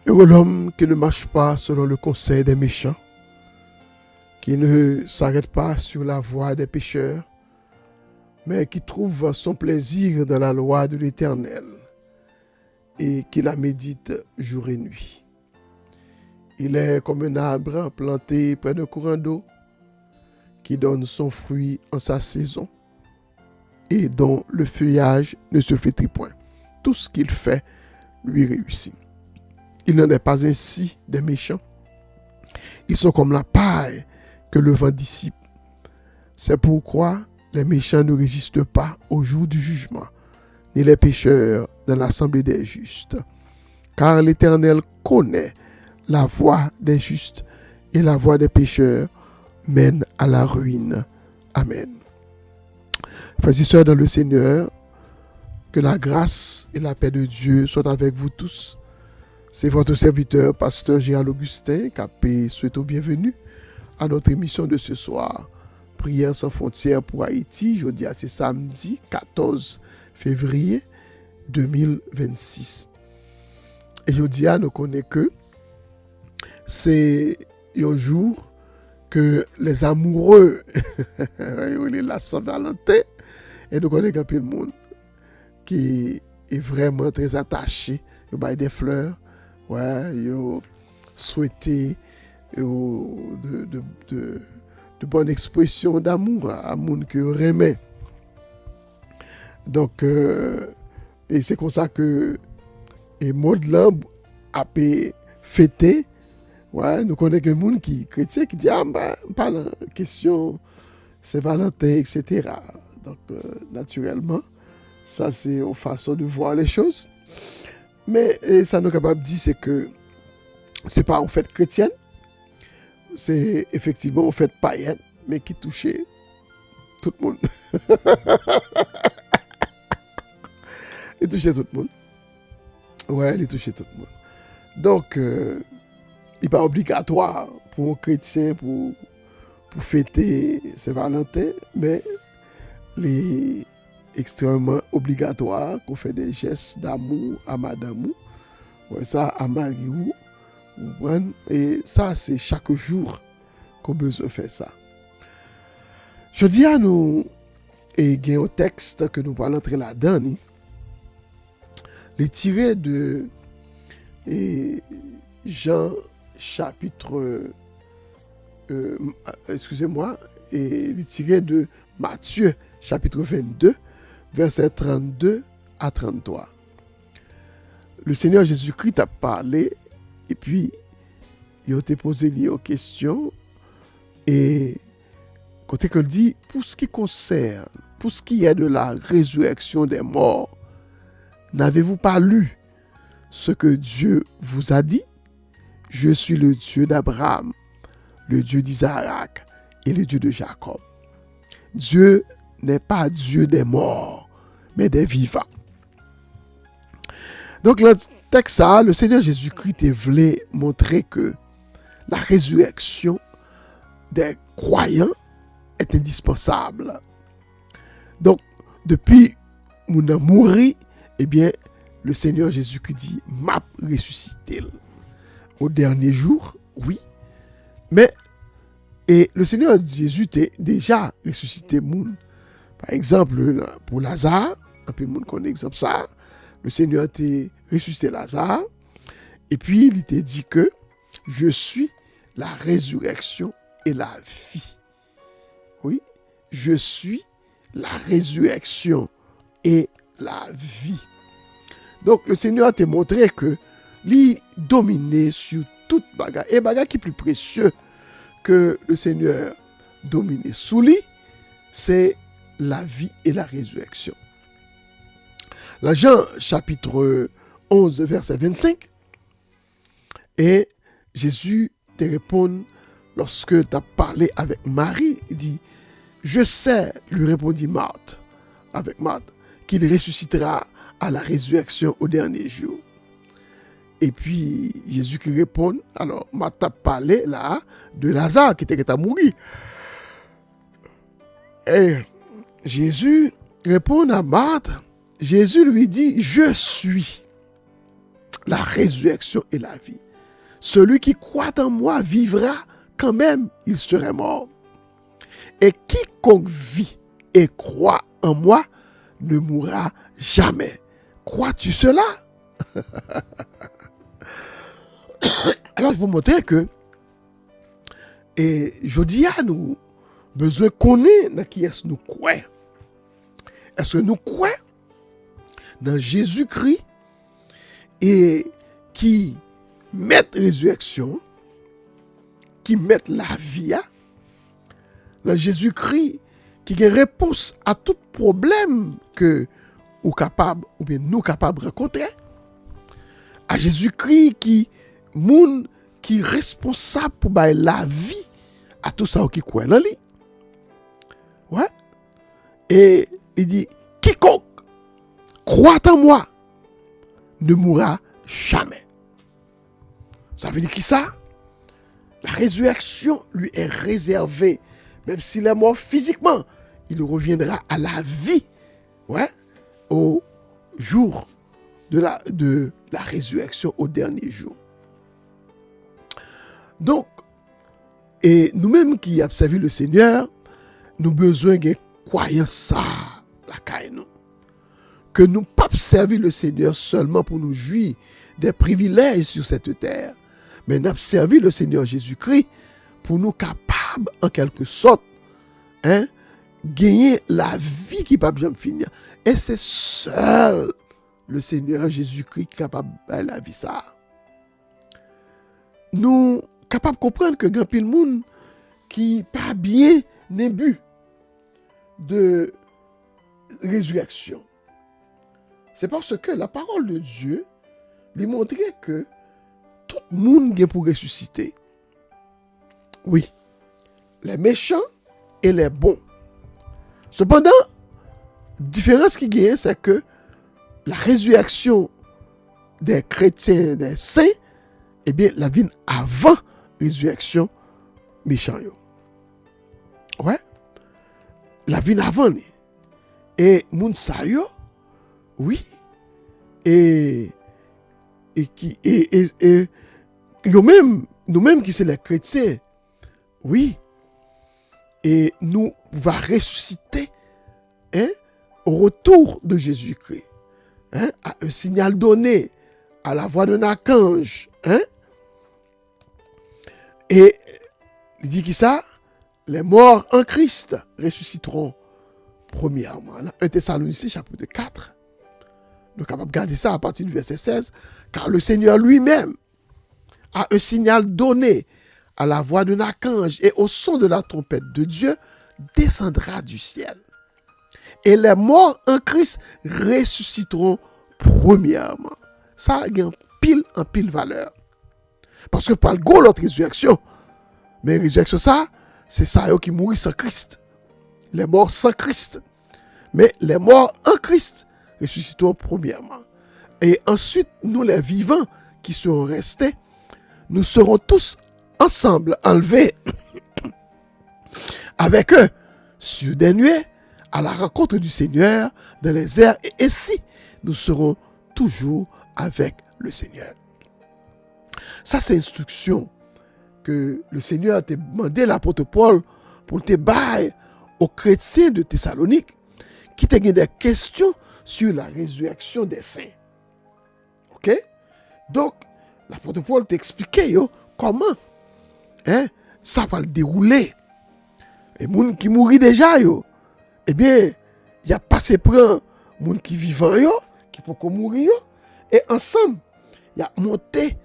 Heureux l'homme qui ne marche pas selon le conseil des méchants, qui ne s'arrête pas sur la voie des pécheurs, mais qui trouve son plaisir dans la loi de l'Éternel et qui la médite jour et nuit. Il est comme un arbre planté près d'un courant d'eau qui donne son fruit en sa saison et dont le feuillage ne se flétrit point. Tout ce qu'il fait lui réussit. Il n'en est pas ainsi des méchants. Ils sont comme la paille que le vent dissipe. C'est pourquoi les méchants ne résistent pas au jour du jugement, ni les pécheurs dans l'assemblée des justes. Car l'Éternel connaît la voie des justes et la voie des pécheurs mène à la ruine. Amen. Frères et sœurs dans le Seigneur, que la grâce et la paix de Dieu soient avec vous tous. C'est votre serviteur, pasteur Gérald Augustin, qui souhaite au bienvenue à notre émission de ce soir. Prière sans frontières pour Haïti. Jeudi, c'est samedi 14 février 2026. Et jeudi, nous connaissons que c'est un jour que les amoureux, la Saint-Valentin, et nous connaissons un peu le monde qui est vraiment très attaché. Il y a des fleurs, ouais, il a souhaité de bonnes expressions d'amour à monde que remet. Donc, et c'est comme ça que et mode là a fêté. Ouais, nous connaissons que monde qui chrétien qui dit parle question Saint-Valentin, etc. Donc, naturellement, ça c'est une façon de voir les choses. Mais ça nous est capable de dire c'est que c'est pas en fait chrétienne, c'est effectivement en fait païenne, mais qui touchait tout le monde. Il touchait tout le monde. Ouais, il touchait tout le monde. Donc, il n'est pas obligatoire pour un chrétien pour fêter Saint-Valentin, mais il est extrêmement obligatoire qu'on fait des gestes d'amour à madame, ouais, ça à mari, et ça c'est chaque jour qu'on a besoin de faire ça. Je dis à nous, et il y a un texte que nous allons entrer là-dedans, les tirés de Jean chapitre, excusez-moi, et les tirés de Matthieu chapitre 22, versets 32 à 33. Le Seigneur Jésus-Christ a parlé et puis il a été posé une question et quand il dit pour ce qui concerne, pour ce qui est de la résurrection des morts, n'avez-vous pas lu ce que Dieu vous a dit? Je suis le Dieu d'Abraham, le Dieu d'Isaac et le Dieu de Jacob. Dieu n'est pas Dieu des morts, mais des vivants. Donc, dans le texte, le Seigneur Jésus-Christ voulait montrer que la résurrection des croyants est indispensable. Donc, depuis mon amour, eh bien, le Seigneur Jésus-Christ dit, m'a ressuscité. Au dernier jour, oui, mais et le Seigneur Jésus était déjà ressuscité moun. Par exemple, pour Lazare, un peu de monde connaît exemple ça. Le Seigneur était ressuscité Lazare. Et puis, il était dit que je suis la résurrection et la vie. Oui, je suis la résurrection et la vie. Donc, le Seigneur t'a montré que lui dominait sur toute bagarre. Et bagarre qui est plus précieux que le Seigneur dominait sous lui, c'est la vie et la résurrection. Dans Jean chapitre 11, verset 25, et Jésus te répond lorsque tu as parlé avec Marie, il dit, je sais, lui répondit Marthe, avec Marthe, qu'il ressuscitera à la résurrection au dernier jour. Et puis, Jésus qui répond, alors, Marthe a parlé là de Lazare qui était mort. Et Jésus répond à Marthe, Jésus lui dit, je suis la résurrection et la vie. Celui qui croit en moi vivra quand même, il serait mort. Et quiconque vit et croit en moi ne mourra jamais. Crois-tu cela? Alors, je vous montrer que, et je dis à nous, besoin connaître dans qui est-ce nous croyons. Est-ce que nous croyons dans Jésus-Christ et qui met résurrection, qui met la vie, dans Jésus-Christ qui a réponse à tout problème que ou capable ou bien nous capables de rencontrer, à Jésus-Christ qui moun qui responsable pour bailler la vie à tout ça qui croit dans lui. Ouais. Et il dit quiconque croit en moi ne mourra jamais. Ça veut dire qui ça? La résurrection lui est réservée, même s'il est mort physiquement, il reviendra à la vie, ouais, au jour de la résurrection, au dernier jour. Donc, et nous-mêmes qui avons servi le Seigneur, nous avons besoin de croyance ça, la caille nous. Que nous ne pas servir le Seigneur seulement pour nous jouir des privilèges sur cette terre, mais nous avons servi le Seigneur Jésus-Christ pour nous capables, en quelque sorte, gagner la vie qui ne peut jamais finir. Et c'est seul le Seigneur Jésus-Christ qui est capable de la vie ça. Nous sommes capables de comprendre que grand pile monde qui pas bien n'est but de résurrection. C'est parce que la parole de Dieu lui montrait que tout le monde est pour ressusciter. Oui, les méchants et les bons. Cependant, la différence qui gagne, c'est que la résurrection des chrétiens, des saints, eh bien, la vie avant résurrection méchant. Ouais. La vie avant. Et moun sa yo, oui. Et nous-mêmes qui sommes les chrétiens, oui. Et nous va ressusciter au retour de Jésus-Christ. À un signal donné, à la voix d'un archange. Et il dit qui ça? Les morts en Christ ressusciteront premièrement. 1 Thessaloniciens chapitre 4. Nous sommes capables de garder ça à partir du verset 16. Car le Seigneur lui-même a un signal donné à la voix d'un archange et au son de la trompette de Dieu descendra du ciel. Et les morts en Christ ressusciteront premièrement. Ça a en pile valeur. Parce que par le goût l'autre résurrection. Mais résurrection ça, c'est ça qui mourit sans Christ. Les morts sans Christ. Mais les morts en Christ ressusciteront premièrement. Et ensuite, nous les vivants qui seront restés, nous serons tous ensemble enlevés avec eux sur des nuées à la rencontre du Seigneur dans les airs. Et ainsi, nous serons toujours avec le Seigneur. Ça, c'est l'instruction que le Seigneur a demandé à l'apôtre Paul pour te bailler aux chrétiens de Thessalonique qui te des questions sur la résurrection des saints. Ok? Donc, l'apôtre Paul t'expliquait comment ça va le dérouler. Et les gens qui mourent déjà, eh bien, il y a passé prendre les gens qui vivent, qui peuvent mourir, et ensemble, il y a monté,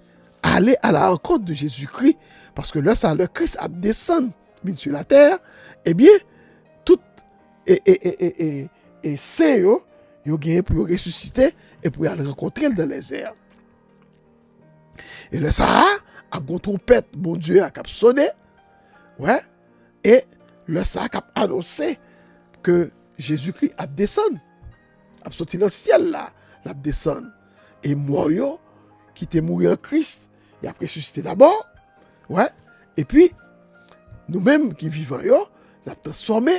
aller à la rencontre de Jésus-Christ, parce que là, ça, le Christ a descendu sur la terre, eh bien, tout et c'est ils ont gagné pour ressusciter et pour aller rencontrer dans les airs. Et le Sahara a une trompette, mon Dieu, a sonné, ouais, et le Sahara a annoncé que Jésus-Christ a descendu, a sorti dans le ciel là, a descendu. Et moi, qui était mort en Christ, il a ressuscité d'abord, ouais, et puis, nous-mêmes qui vivons, il a transformé,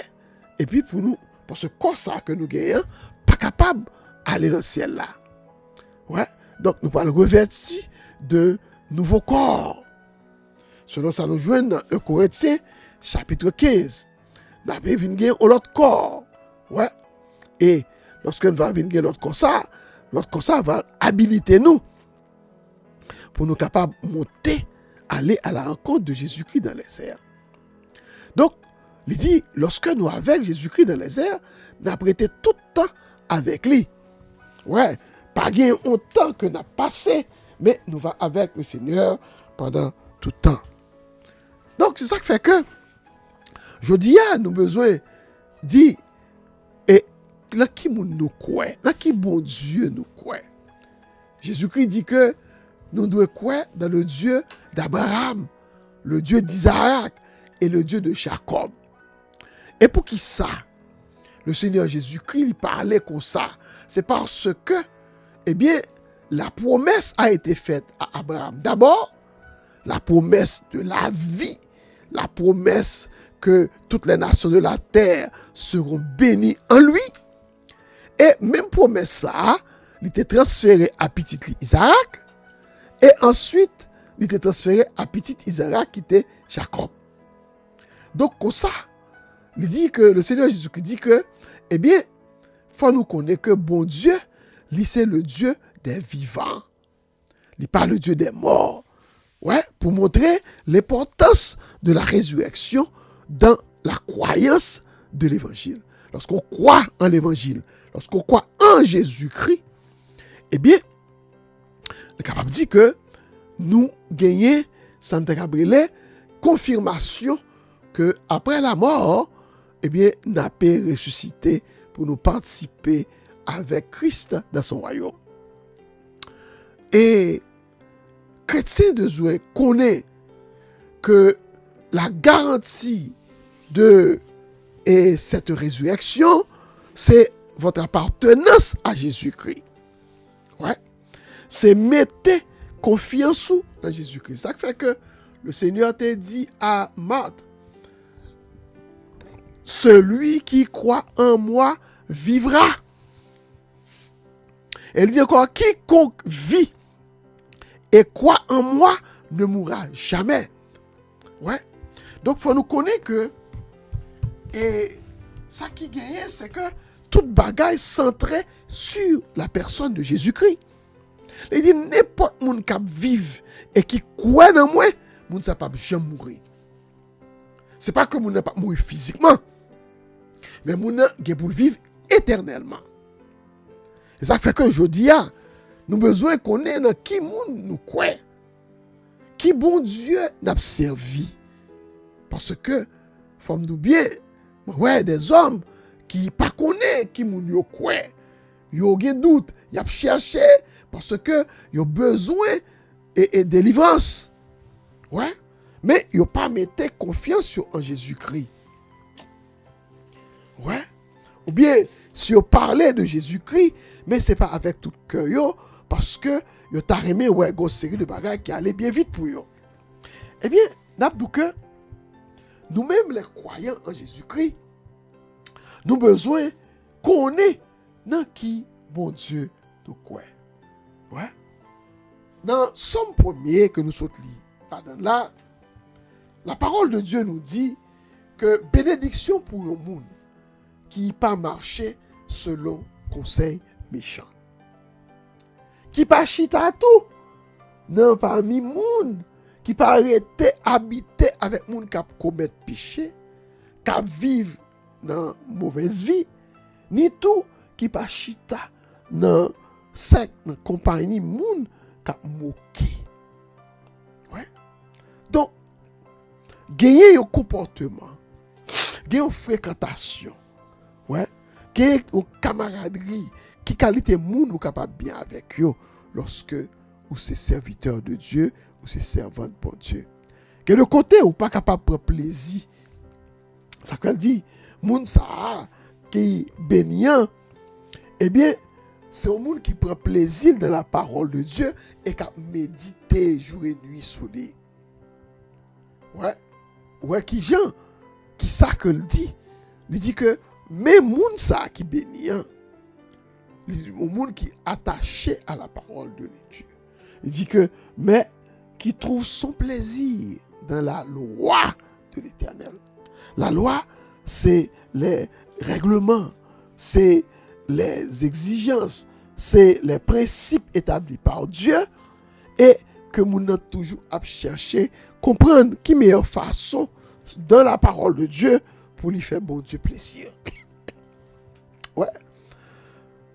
et puis pour nous, parce que quoi ça que nous gagnons, pas capable d'aller dans le ciel là. Ouais, Donc, nous parlons revêtus de nouveaux corps. Selon ça, nous jouons dans 1 Corinthiens, chapitre 15. Nous avons vu l'autre corps. Ouais. Et lorsque nous avons vu l'autre corps, ça va habiliter nous pour nous capables de monter, aller à la rencontre de Jésus-Christ dans les airs. Donc, il dit, lorsque nous avec Jésus-Christ dans les airs, nous avons été tout le temps avec lui. Ouais, pas bien autant que nous avons passé, mais nous va avec le Seigneur pendant tout le temps. Donc, c'est ça qui fait que, je dis, nous avons besoin de dire, et là qui nous croit, là qui bon Dieu nous croit. Jésus-Christ dit que nous devons croire dans le Dieu d'Abraham, le Dieu d'Isaac et le Dieu de Jacob. Et pour qui ça? Le Seigneur Jésus-Christ il parlait comme ça. C'est parce que, eh bien, la promesse a été faite à Abraham. D'abord, la promesse de la vie, la promesse que toutes les nations de la terre seront bénies en lui. Et même promesse ça, il était transféré à petit Isaac. Et ensuite, il était transféré à petit Isaac qui était Jacob. Donc, comme ça, il dit que le Seigneur Jésus-Christ dit que, eh bien, il faut nous connaître que bon Dieu, lui, c'est le Dieu des vivants. Il n'est pas le Dieu des morts. Ouais, pour montrer l'importance de la résurrection dans la croyance de l'évangile. Lorsqu'on croit en l'évangile, lorsqu'on croit en Jésus-Christ, eh bien, on est capable de dire que nous gagnons, Santa Gabriele, confirmation que après la mort, eh bien, nous avons ressuscité pour nous participer avec Christ dans son royaume. Et chrétien de Zoué connaît que la garantie de cette résurrection, c'est votre appartenance à Jésus-Christ. Ouais. C'est mettre confiance dans Jésus-Christ. Ça fait que le Seigneur t'a dit à Marthe, celui qui croit en moi vivra. Elle dit encore, quiconque vit et croit en moi ne mourra jamais. Ouais. Donc, il faut nous connaître que, et ça qui gagne, c'est que toute bagaille centrée sur la personne de Jésus-Christ. Il dit, n'importe monde qui vive et qui croit en moi, moun ne pas jamais mourir. Ce n'est pas que moun ne pas mourir physiquement, mais moun ne pour vivre éternellement. Et ça fait que je dis, nous besoin qu'on ait dans qui moun nous croit. Qui bon Dieu n'a servi. Parce que, faut nous bien, ouais, des hommes qui pas connaissent qui moun yo croit. Yo gen doute, y a cherché parce que yo besoin et délivrance. Ouais. Mais yo pas mettre confiance en Jésus-Christ. Ouais. Ou bien si yo parlait de Jésus-Christ, mais c'est pas avec tout cœur yo parce que yo t'a remis ouais une série de bagages qui allaient bien vite pour yo. Eh bien, n'a dit que nous-mêmes les croyants en Jésus-Christ, nous besoin qu'on ait dans qui bon Dieu nous croit. Ouais. Dans Somme 1er que nous sommes là, la parole de Dieu nous dit que bénédiction pour le monde qui pas marché selon conseil méchant. Qui pas chita tout, non parmi monde qui pas arrêté habiter avec monde qui commettre péché, qui vivent dans mauvaise vie, ni tout qui pas chita dans secte, dans compagnie monde qui moqué. Ouais. Donc gagner un comportement, gagner une fréquentation, ouais, gagner une camaraderie, qui qualité monde ou capable bien avec eux lorsque ou c'est serviteur de Dieu ou c'est servant de bon Dieu. Que le côté ou pas capable de prendre plaisir. Ça qu'elle dit, monde ça qui bénissant, eh bien, c'est un monde qui prend plaisir dans la parole de Dieu et qui médite jour et nuit sur lui. Ouais. Ouais, qui Jean, qui ça que le dit? Il dit que même monde ça qui bénissant, au monde qui est attaché à la parole de Dieu. Il dit que, mais qui trouve son plaisir dans la loi de l'Éternel. La loi, c'est les règlements, c'est les exigences, c'est les principes établis par Dieu et que nous avons toujours à chercher, comprendre qui meilleure façon dans la parole de Dieu pour lui faire bon Dieu plaisir. Ouais.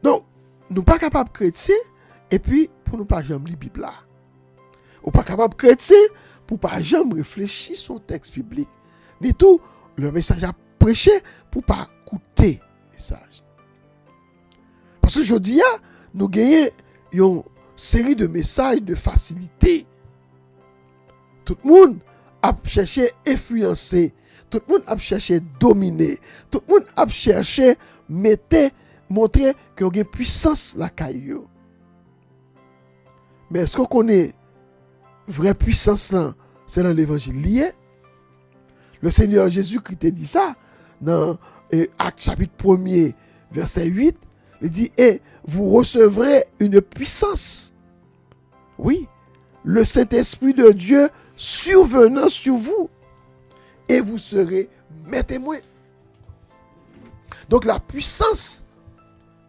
Donc, nous ne sommes pas capables de chrétiens et puis pour nous pas jamais lire la Bible là. Ou pas capable de chrétien pour pas jamais réfléchir sur le texte biblique. Ni tout le message à prêcher pour pas écouter le message. Parce que je dis, nous gagnons une série de messages de facilité. Tout le monde a cherché à influencer. Tout le monde a cherché à dominer. Tout le monde a cherché à montrer qu'il y a une puissance la caillou. Mais est-ce qu'on connaît vraie puissance là? C'est dans l'évangile lié. Le Seigneur Jésus-Christ dit ça dans Actes chapitre 1er, verset 8. Il dit, et vous recevrez une puissance. Oui, le Saint-Esprit de Dieu survenant sur vous. Et vous serez mes témoins. Donc la puissance,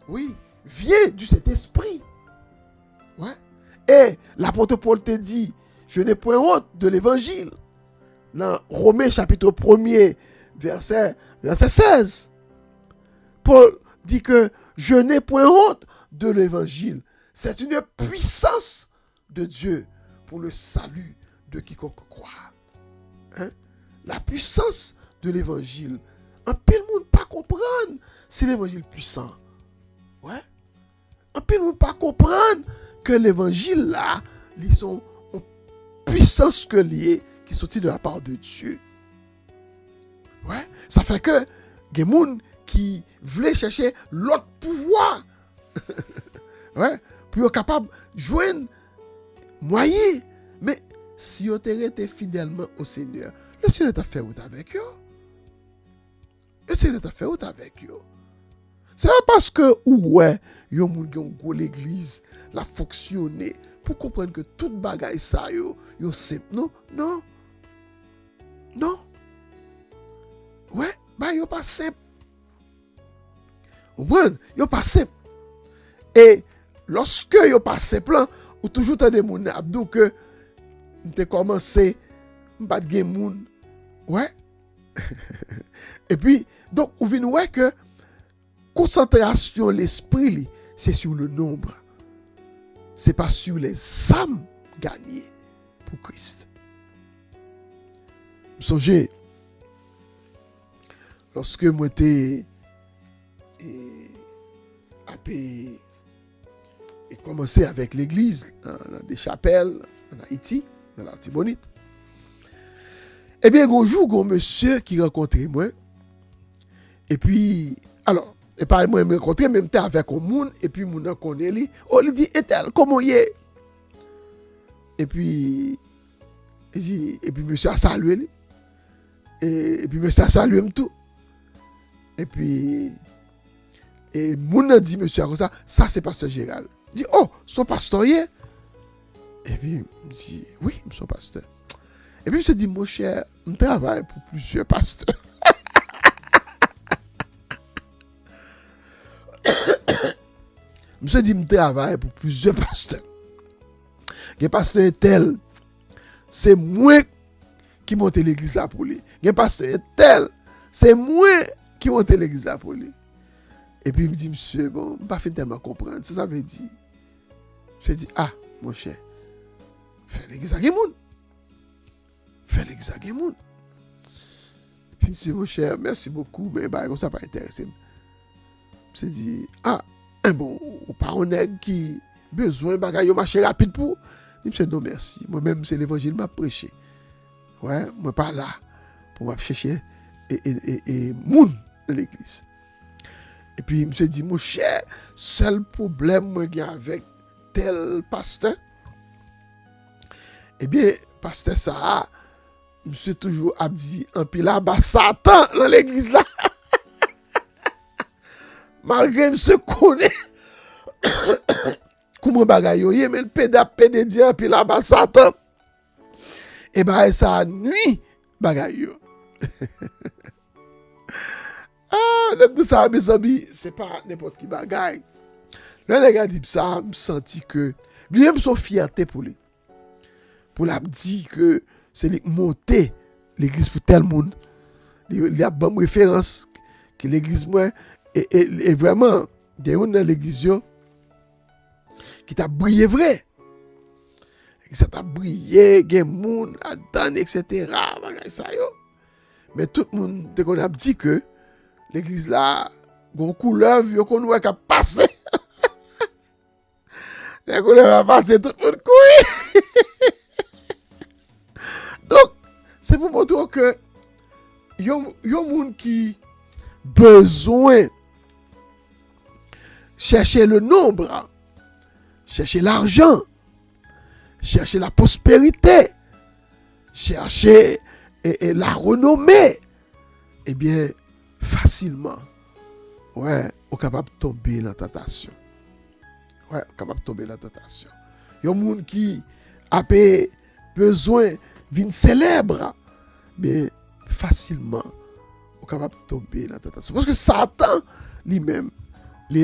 oui, vient du Saint-Esprit. Ouais. Et l'apôtre Paul te dit, je n'ai point honte de l'évangile. Dans Romains chapitre 1er, verset 16. Paul dit que je n'ai point honte de l'évangile. C'est une puissance de Dieu pour le salut de quiconque croit. Hein? La puissance de l'évangile. Un peu le monde pas comprendre si l'évangile puissant. Ouais. Un peu le monde pas comprendre que l'évangile là, ils sont en puissance que lié qui sortit de la part de Dieu. Ouais. Ça fait que des gens qui voulaient chercher l'autre pouvoir. Ouais. Pour être capable de joindre moyen. Mais si vous êtes fidèlement au Seigneur, le Seigneur t'a fait route avec eux. Le Seigneur t'a fait route avec eux. C'est pas parce que, ouais, yon moun gen go l'église, la fonctionner, pour comprendre que toute bagaille ça, yo simple. Non, non. Non. Ouais, bah yo pas simple. Vous comprenez? Yo pas simple. Et lorsque yo pas simple, ou toujours t'as des moun abdou que m'te commencé m'bat gen moun. Ouais. Et puis, donc, vous venez voir que concentration l'esprit, c'est sur le nombre. C'est pas sur les âmes gagnées pour Christ. Vous songez, lorsque moi j'étais et commencé avec l'église dans des chapelles en Haïti, dans l'Artibonite. Eh bien, un jour, un monsieur qui rencontrait moi. Et puis, alors, et pas moi me rencontrer, même temps avec un monde, et puis mon connaît lui. Oh, il dit, et tel, comment il est? Et puis, monsieur a salué lui. Et puis, monsieur a salué tout. Et puis, et mon a dit, monsieur, ça c'est pasteur Gérald. Il dit, oh, son pasteur hier. Et puis, il me dit, oui, son pasteur. Et puis, je me dis, mon cher, je travaille pour plusieurs pasteurs. Je me dis, je travaille pour plusieurs pasteurs. Les pasteurs tel, c'est moi qui monte l'église là pour lui. Les pasteurs tel, c'est moi qui monte l'église là pour lui. Et puis, il me dit, monsieur, bon, je ne pas tellement comprendre. C'est ça que je dis. Je dis, ah, mon cher, fais l'église à Gémoun. Fais l'église à Gémoun. Et puis, il me dit, mon cher, merci beaucoup, mais bah, comme ça, pas intéressé. Je dis, ah, bon, ou pas un nègre qui besoin de marcher rapide pour. Il me dit, non, merci. Moi-même, c'est l'évangile m'a prêché. Ouais, moi, pas là pour me chercher et moun dans l'église. Et puis, il me dit, mon cher, seul problème moi avec tel pasteur, eh bien, pasteur ça, je suis toujours dit, en pile là-bas, Satan dans l'église là. Malgré je connais, Comment bagay yo, il men pédé dire puis là-bas Satan. Et ben ça nuit bagay yo. Même tout ça mes amis, c'est pas n'importe qui bagay. Le gars dit ça, me senti que lui même son fierté pour lui. Pour la dit que c'est lui monter l'église pour tel monde. Il y a bonne référence que l'église moi et vraiment il y a une dans l'église qui t'a brillé vrai. Ça t'a brillé, il y a monde attend etc. Mais tout le monde te connaît dit que l'église là gon couleur yo qu'on voit qu'a passer. La couleur a passé tout le monde couille. Donc c'est pour montrer que yon monde qui besoin chercher le nombre, chercher l'argent, chercher la prospérité, chercher la renommée, eh bien, facilement, ouais, on est capable de tomber dans la tentation. Ouais, on est capable de tomber dans la tentation. Il y a des gens qui a besoin d'une célèbre, mais facilement, on est capable de tomber dans la tentation. Parce que Satan lui-même,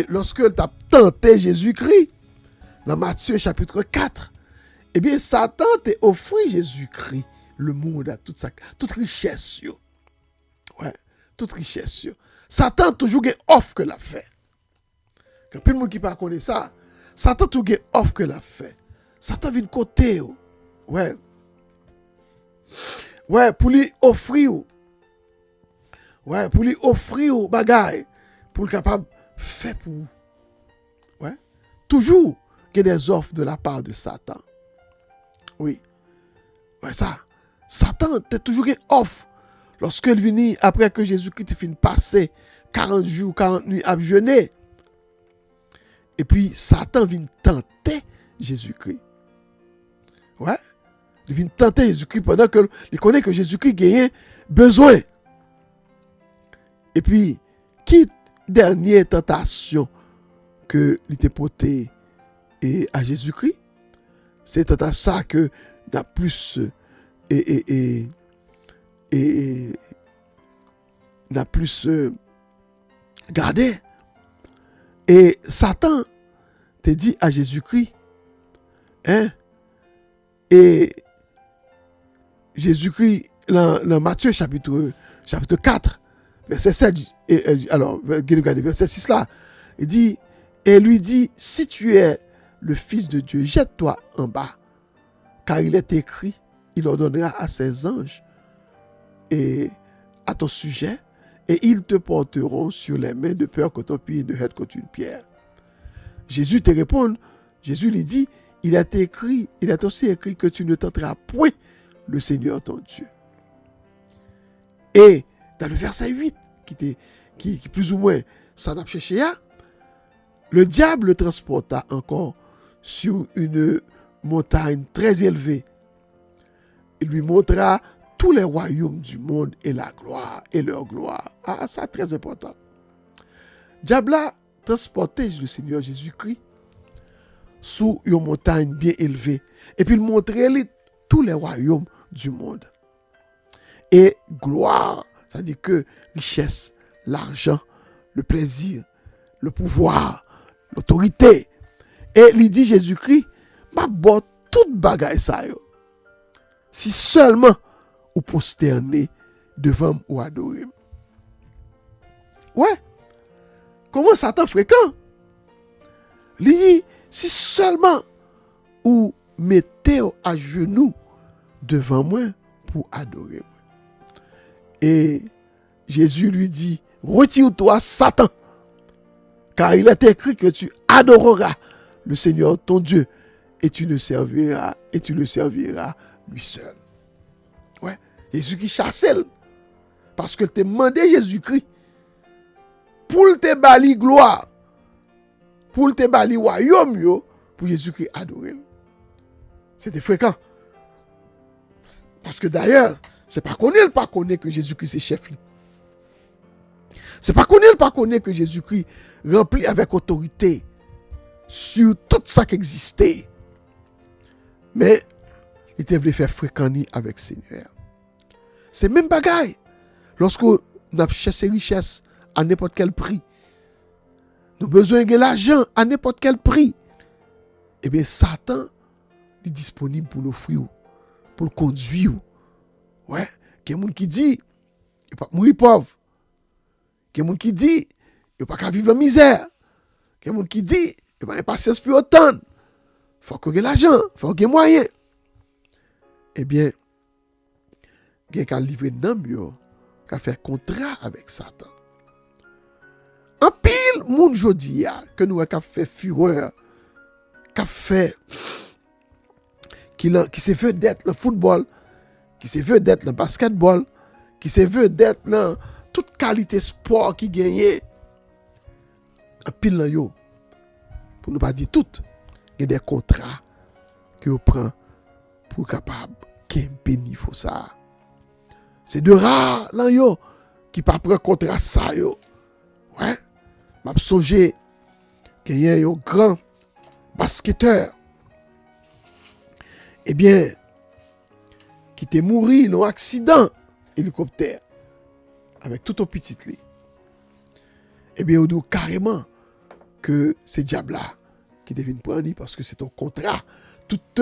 lorsque il a tenté Jésus-Christ, dans Matthieu chapitre 4, eh bien, Satan t'a offert Jésus-Christ, le monde, à toute richesse. Ouais, toute richesse. Satan toujours une offre que l'a fait. Quand plus de monde qui ne connaît ça, Satan toujours une offre que l'a fait. Satan vient de côté. Ouais. Ouais, pour lui offrir. Ouais, pour lui offrir bagaille. Pour le capable faire pour vous. Ouais. Toujours qu'il y a des offres de la part de Satan. Oui. Ouais, ça. Satan t'a toujours une offre. Lorsqu'il vient après que Jésus-Christ finit passer 40 jours, 40 nuits à jeûner. Et puis Satan vient tenter Jésus-Christ. Ouais. Il vient tenter Jésus-Christ pendant qu'il connaît que Jésus-Christ gagne besoin. Et puis, qui dernière tentation que il était porté à Jésus-Christ? C'est ça que n'a plus n'a plus gardé. Et Satan te dit à Jésus-Christ, hein, et Jésus-Christ, dans Matthieu chapitre 4, verset 7, alors, verset 6 là, il dit, et lui dit, si tu es le Fils de Dieu, jette-toi en bas, car il est écrit, il ordonnera à ses anges et à ton sujet, et ils te porteront sur les mains de peur que ton pied ne heurte contre une pierre. Jésus te répond, Jésus lui dit, il est aussi écrit que tu ne tenteras point le Seigneur ton Dieu. Et dans le verset 8, qui plus ou moins s'en a cherché, le diable le transporta encore sur une montagne très élevée. Il lui montra tous les royaumes du monde et la gloire et leur gloire. Ah, ça très important. Diable a transporté le Seigneur Jésus-Christ sous une montagne bien élevée. Et puis il montrait tous les royaumes du monde. Et gloire, ça dit que richesse, l'argent, le plaisir, le pouvoir, l'autorité. Et il dit Jésus-Christ, m'a bon toute bagaille ça yo. Si seulement ou prosterner devant ou adorer. Ouais. Comment Satan fréquent? Li, si seulement ou mettez à genoux devant moi pour adorer moi. Et Jésus lui dit, retire-toi Satan, car il est écrit que tu adoreras le Seigneur ton Dieu et tu le serviras lui seul. Ouais, Jésus qui chassait parce que te demandé Jésus-Christ pour te bali gloire, pour te bali royaume yo, pour Jésus-Christ adorer. C'était fréquent. Parce que d'ailleurs, c'est pas qu'on ne pas connaît que Jésus-Christ c'est chef. C'est pas qu'on ne pas connaît que Jésus-Christ rempli avec autorité. sur tout ça qui existait. Mais il était voulu faire fréquenter avec le Seigneur. C'est même bagaille. Lorsque nous cherchons richesse à n'importe quel prix, nous avons besoin de l'argent à n'importe quel prix, eh bien, Satan est disponible pour l'offrir, pour le conduire. Ouais. Il y a des gens qui disent, il ne pas mourir pauvre. Il y a des gens qui disent, il ne pas vivre la misère. Il y a des gens qui disent, il n'y a pas patience pour autant. Il faut qu'il y ait l'argent, il faut qu'il y ait moyen. Eh bien, il y a quelqu'un qui livre d'un mieux, qui a fait contrat avec Satan. En pile, monde jodi que nous avons fait fureur, qui se veut d'être le football, qui se veut d'être le basketball, qui se veut d'être dans toute qualité sport qui gagne. En pile là yo, pour ne pas dire tout, il y a des contrats que vous prenez pour capable qu'un niveau ça. C'est de rares là yo qui pas prendre contrat ça yo. Ouais. M'a songé qu'il y a un grand basketteur, eh bien, qui était mort dans un accident hélicoptère avec tout au petit lit. Eh bien, on dit carrément que c'est diable-là qui devait prendre parce que c'est un contrat. Toute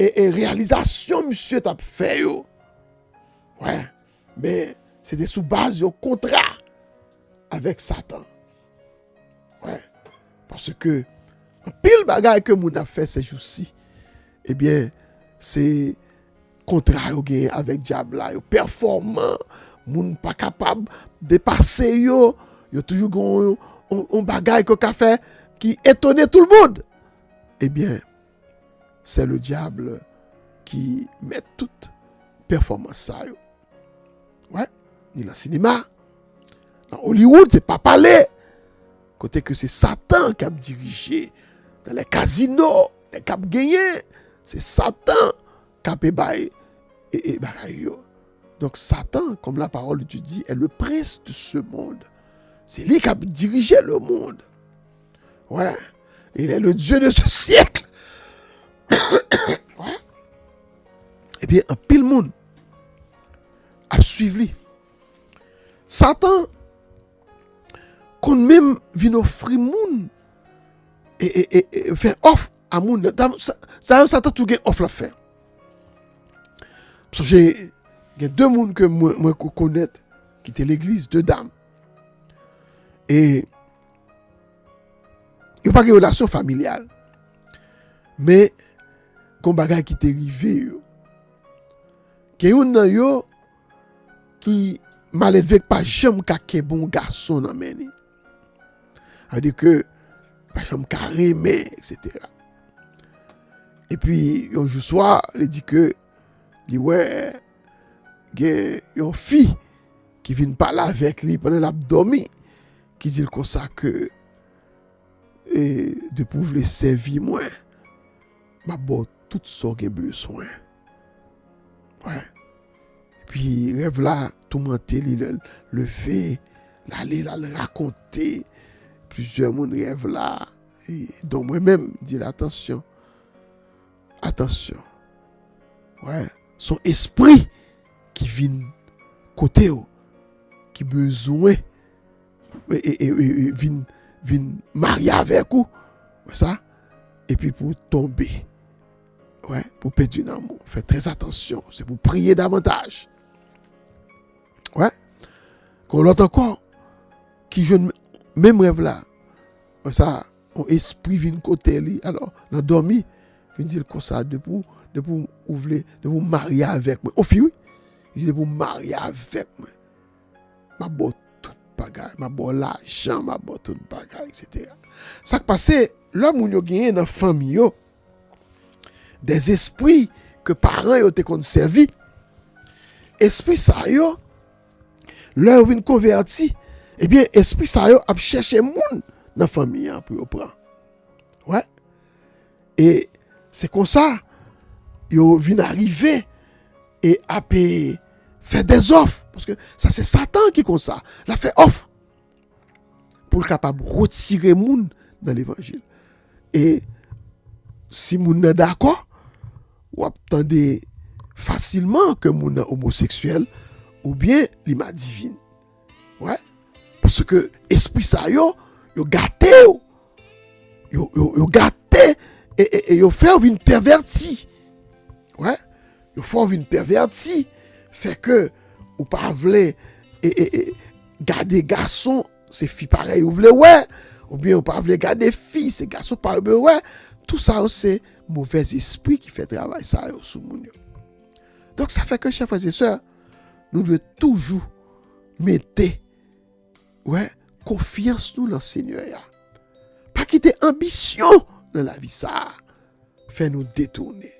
réalisation, monsieur, t'a fait. Yo. Ouais, mais c'était sous base d'un contrat avec Satan. Ouais, parce que un pile bagaille que moun a fait ces jours-ci, eh bien, c'est contrat avec diable là, performant, moun pas capable de passer yo toujours un bagaille que fait qui étonne tout le monde. Eh bien, c'est le diable qui met toute performance ça yo. Ouais, ni dans le cinéma, dans Hollywood, c'est pas parler. Côté que c'est Satan qui a dirigé dans les casinos, les qui a gagné, c'est Satan qui a payé et donc Satan, comme la parole de Dieu dit, est le prince de ce monde. C'est lui qui a dirigé le monde. Ouais, il est le Dieu de ce siècle. Ouais. Eh bien, un pile monde a suivi lui. Satan qu'on même vient offrir moun et faire offre à moun. Ça Satan tout gain offre la faire. Parce que j'ai deux moun que moi connais qui étaient l'église, deux dames. Et il n'y a pas de relation familiale. Mais comme bagay qui t'est arrivé qu'il y a un yo qui mal élevé pas jamais qu'un bon garçon dans meni. Ça veut dire que pas jamais carré mais etc. Et puis un jour soir, il dit que il ouais une fille qui vient parler avec lui pendant l'abdomen qui dit comme ça que de pouvoir les servir moi m'a bon tout ce que j'ai besoin. Ouais. Et puis rêve là tout monter le fait l'aller là le raconter plusieurs mon rêve là et donc moi même dit attention ouais son esprit qui vient côté qui besoin et vient marier avec vous ça et puis pour tomber ouais pour perdre un amour faites très attention c'est pour prier davantage ouais quand l'autre encore qui joue même rêve là ça on esprit vient côté lui alors dans dormi vient dire comme ça de pour ouvrir de vous marier avec moi au fil il dit pour marier avec moi ma bon tout bagaille ma bon l'argent ma bon tout bagaille etc. Ça qui passé l'homme où yo gagné dans famille yo des esprits que parents yo te conservé esprit ça yo leur vinn converti eh bien esprit ça yo a chercher moun dans famille pour yo prendre ouais et c'est comme ça yo vinn arriver et a faire des offres parce que ça c'est Satan qui comme ça l'a fait offre pour le capable retirer moun dans l'évangile Et si moun nan d'accord, ou attendez facilement que moun nan homosexuel ou bien l'ima divine. Ouais. Parce que esprit ça yo gâté yo gâté et yo fait une perverti. Ouais. Yo fait une perverti fait que ou pas vle et garder garçon c'est fille pareil ou vle ouais ou bien ou pas vle garder fille c'est garçon pareil ouais. Tout ça c'est mauvais esprit qui fait travail ça sous moun yo. Donc ça fait que chers frères et sœurs, nous devons toujours mettre confiance nous dans le Seigneur. Pas quitter ambition dans la vie ça. Fait nous détourner.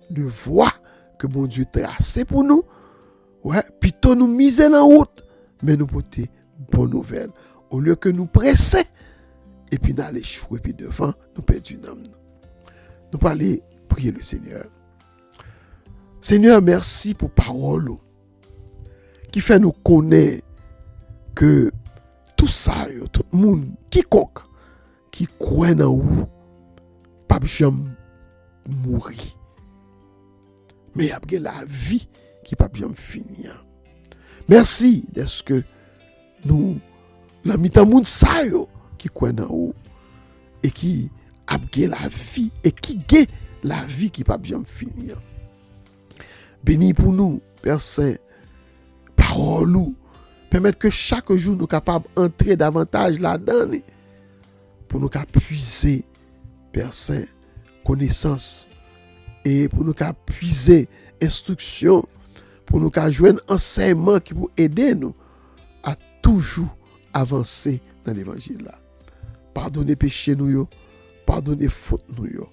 De voie que mon Dieu tracé pour nous. Plutôt nous miser en route, mais nous porter bonne nouvelle. Au lieu que nous presser et puis d'aller chouer puis devant, nous perdons une âme. Nous pas aller prier le Seigneur. Seigneur, merci pour parole qui fait nous connaître que tout ça, tout le monde, quiconque qui croit dans vous, pas jamais mourir. Mais il y a la vie qui pas jamais finir. Merci d'être que nous, la mitan monde ça qui croit dans vous et qui a la vie et qui gagne la vie qui pas jamais finir. Béni pour nous, Père Saint, parole nous, permettre que chaque jour nous capables d'entrer davantage là-dedans pour nous puiser, Père Saint, connaissance et pour nous puiser instruction, pour nous joindre enseignement qui peut aider nous à toujours avancer dans l'évangile là. Pardonnez péché nous, pardonnez faute nous,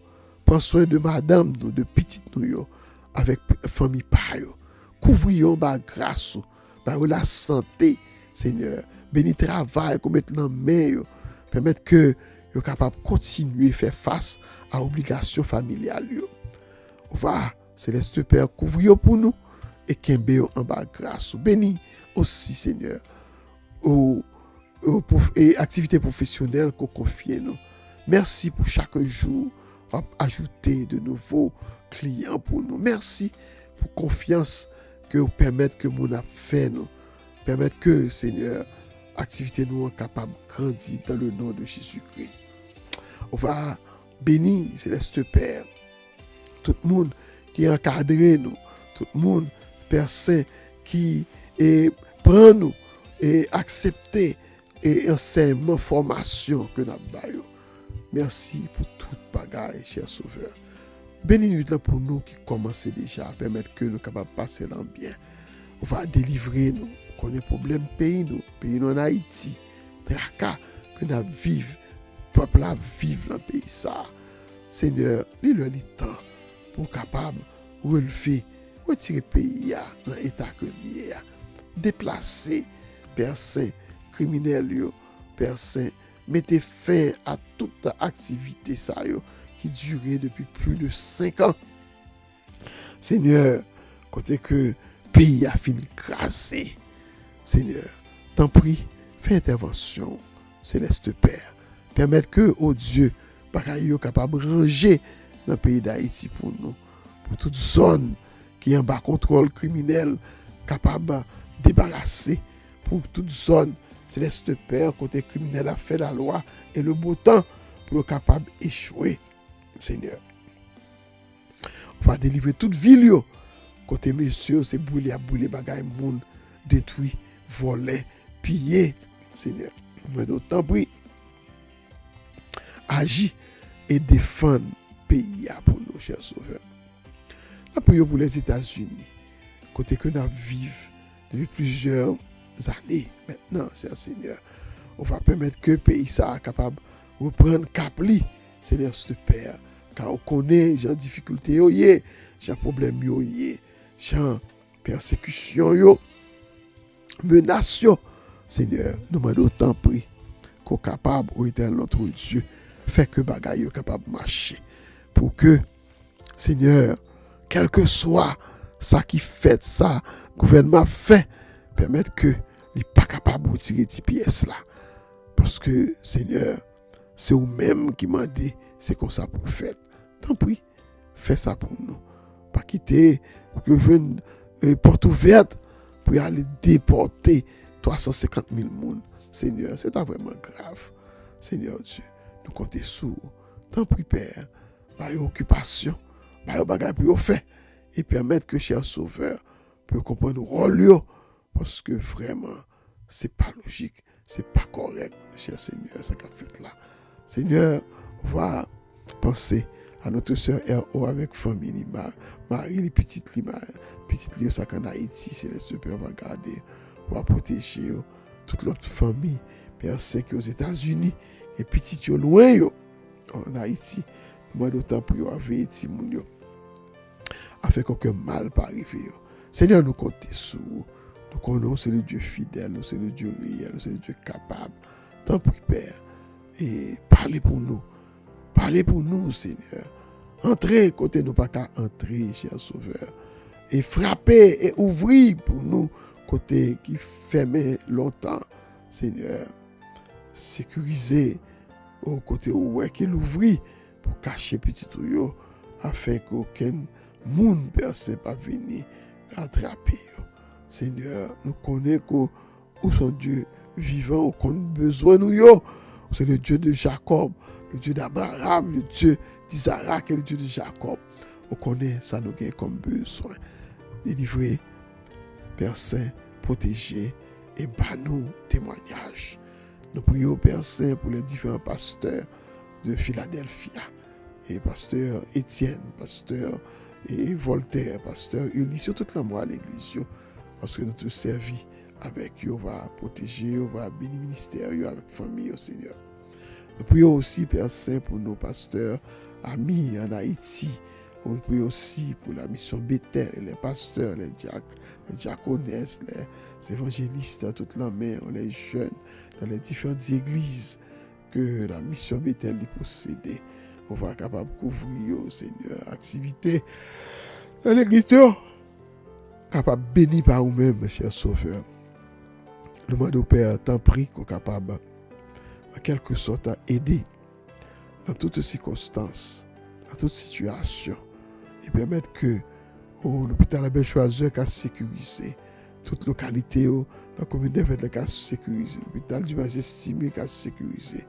prends soin de madame nous, de petite nous, avec famille payo. Couvrions par grâce, par la santé, Seigneur. Béni travail qu'on mette dans main, permettre que yo capable continuer faire face à obligations familiales. On va Céleste Père couvrir pour nous et qu'embé en bas grâce. Béni aussi, Seigneur, aux activités professionnelles qu'on confie nous. Merci pour chaque jour. On va ajouter de nouveaux clients pour nous. Merci pour confiance que vous permettez que nous avons fait nous. Permettre que, Seigneur, activité nous capable de grandir dans le nom de Jésus-Christ. On va bénir, Céleste Père, tout le monde qui est encadré nous, tout le monde, Père Saint, qui prend nous et accepter et enseignement, formation que nous avons. Merci pour toute bagaille, cher Sauveur. Bénis-nous pour nous qui commençons déjà à permettre que nous soyons capables de passer dans bien. On va délivrer nous. Qu'on ait problème pays nous en Haïti. Tracas que nous vivons, peuple à vivre dans le pays ça. Seigneur, lui temps pour capable de relever, retirer le pays dans l'état que lié. Déplacer, Père Saint, criminels, Père Saint, mettez fin à toute activité ça qui durait depuis plus de 5 ans. Seigneur, côté que le pays a fini crasé. Seigneur, t'en prie, fais intervention, Céleste Père. Permettre que, oh Dieu, bagaille capable de ranger dans le pays d'Haïti pour nous. Pour toute zone qui est en bas contrôle criminel, capable de débarrasser. Pour toute zone, Céleste Père, côté criminel a fait la loi et le beau temps pour être capable d'échouer. Seigneur, on va délivrer toute ville. Côté monsieur, c'est brûler à brûler, bagaille monde, détruit, voler, piller. Seigneur, mais d'autant prie, agis et défendre le pays pour nous, chers sauveurs. La prière pour les États-Unis, côté que nous vivons depuis plusieurs années maintenant, cher Seigneur. On va permettre que le pays soit capable de reprendre Capli, Seigneur, ce Père. Car on connaît, j'ai difficulté, j'ai problème, j'ai persécution, menace. Seigneur, nous demandons autant prix qu'on est capable, au éternel notre Dieu, faire que bagaille est capable de marcher. Pour que, Seigneur, quel que soit ça qui fait, ça, le gouvernement fait, permettre que il n'est pas capable de retirer ces pièces là. Parce que, Seigneur, c'est vous-même qui m'a dit, c'est comme ça pour le faire. Tant pis, fais ça pour nous. Pas quitter, que je une porte ouverte pour aller déporter 350 000 personnes. Seigneur, c'est vraiment grave. Seigneur Dieu, nous comptons sur vous. Tant pis, Père, par une occupation, par une bagage pour faire, et permettre que cher Sauveur puisse comprendre le rôle, parce que vraiment, c'est pas logique, c'est pas correct, cher Seigneur, ce qu'a fait là. Seigneur, on va penser à notre sœur R.O. avec famille, Marie, les petites lieux, ça qu'en Haïti, Céleste Père va garder, on va protéger toute l'autre famille, Père Saint qui aux États-Unis, et petites loin en Haïti, moi d'autant pour y avoir Haïti, afin qu'aucun mal pas arriver. Seigneur, nous comptons sur vous. Nous connaissons, c'est le Dieu fidèle, c'est le Dieu réel, c'est le Dieu capable. Tant pis, Père. Et parlez pour nous, Seigneur. Entrez côté nous, pas qu'à entrer, cher Sauveur. Et frappez et ouvrez pour nous, côté qui fermait longtemps, Seigneur. Sécurisez au côté où qu'il ouvrit pour cacher petit tuyau, afin qu'aucun monde personne pas venir attraper. Seigneur, nous connaissons où sont Dieu vivant, qu'on a besoin de nous. C'est le Dieu de Jacob, le Dieu d'Abraham, le Dieu d'Isaac et le Dieu de Jacob. On connaît ça nous gagne comme besoin. Délivrer, Père Saint, protéger et nous témoignage. Nous prions, Père Saint, pour les différents pasteurs de Philadelphie. Et pasteur Étienne, pasteur et Voltaire, pasteur Ulysse, sur toute la moelle à l'église, parce que nous tous servis avec eux, on va protéger, on va bénir le ministère avec la famille au Seigneur. Nous prions aussi, Père Saint, pour nos pasteurs amis en Haïti. On prie aussi pour la mission Bethel, les pasteurs, les diaconesses, les évangélistes, toute la main, les jeunes, dans les différentes églises que la mission Bethel est possédée. On va être capable de couvrir, Seigneur, activité dans l'église, capable de bénir par vous-même, cher Sauveur. Le monde au Père, tant prie qu'on est capable, en quelque sorte, à aider dans toutes circonstances, dans toute situation, et permettre que l'hôpital Abbé Choiseul soit sécurisé, toute localité, la commune de Fête soit sécurisée, l'hôpital du Majestimé soit sécurisé,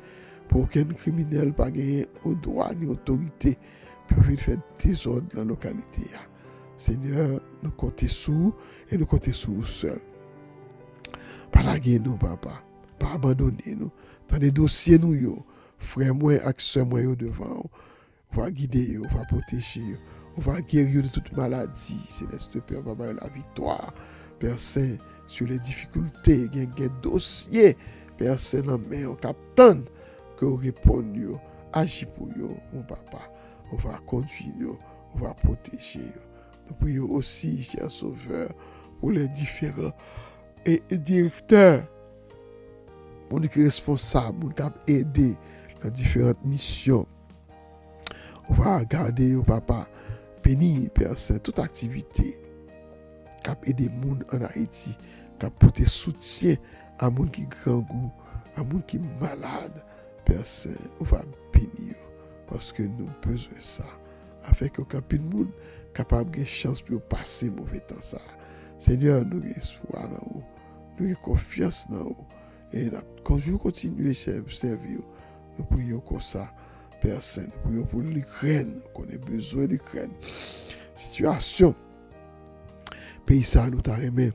pour aucun criminel pas gagner au droit ni autorité pour venir faire désordre dans la localité. Seigneur, nous comptons sur et nous comptons sur vous seuls. Pas laguer nous, papa. Pas abandonner nous. Dans les dossiers, nous, frères, moi, et sœurs, moi, devant. On va guider, on va protéger, on va guérir de toute maladie. Céleste Père, papa, la victoire. Père Saint, sur les difficultés, il y a un dossier. Père Saint, la main, on capte que vous répondez, agis pour vous, mon papa. On va conduire, on va protéger. Nous prions aussi, cher Sauveur, pour les différents directeurs, pour les responsables, pour les aider dans différentes missions. On va garder, papa, béni, Père Saint, toute activité qui aider les gens en Haïti, qui apporter soutien à les gens qui grand goût, à les gens qui sont malades. Père Saint, on va bénir parce que nous avons besoin de ça, afin que les gens capable de chance pour passer mauvais temps ça. Seigneur, nous avons espoir dans vous, nous avons confiance dans vous, et quand je continue à servir, nous prions comme ça, Père Saint, nous prions pour l'Ukraine, qu'on a besoin de l'Ukraine. Situation, pays ça nous t'a aimé,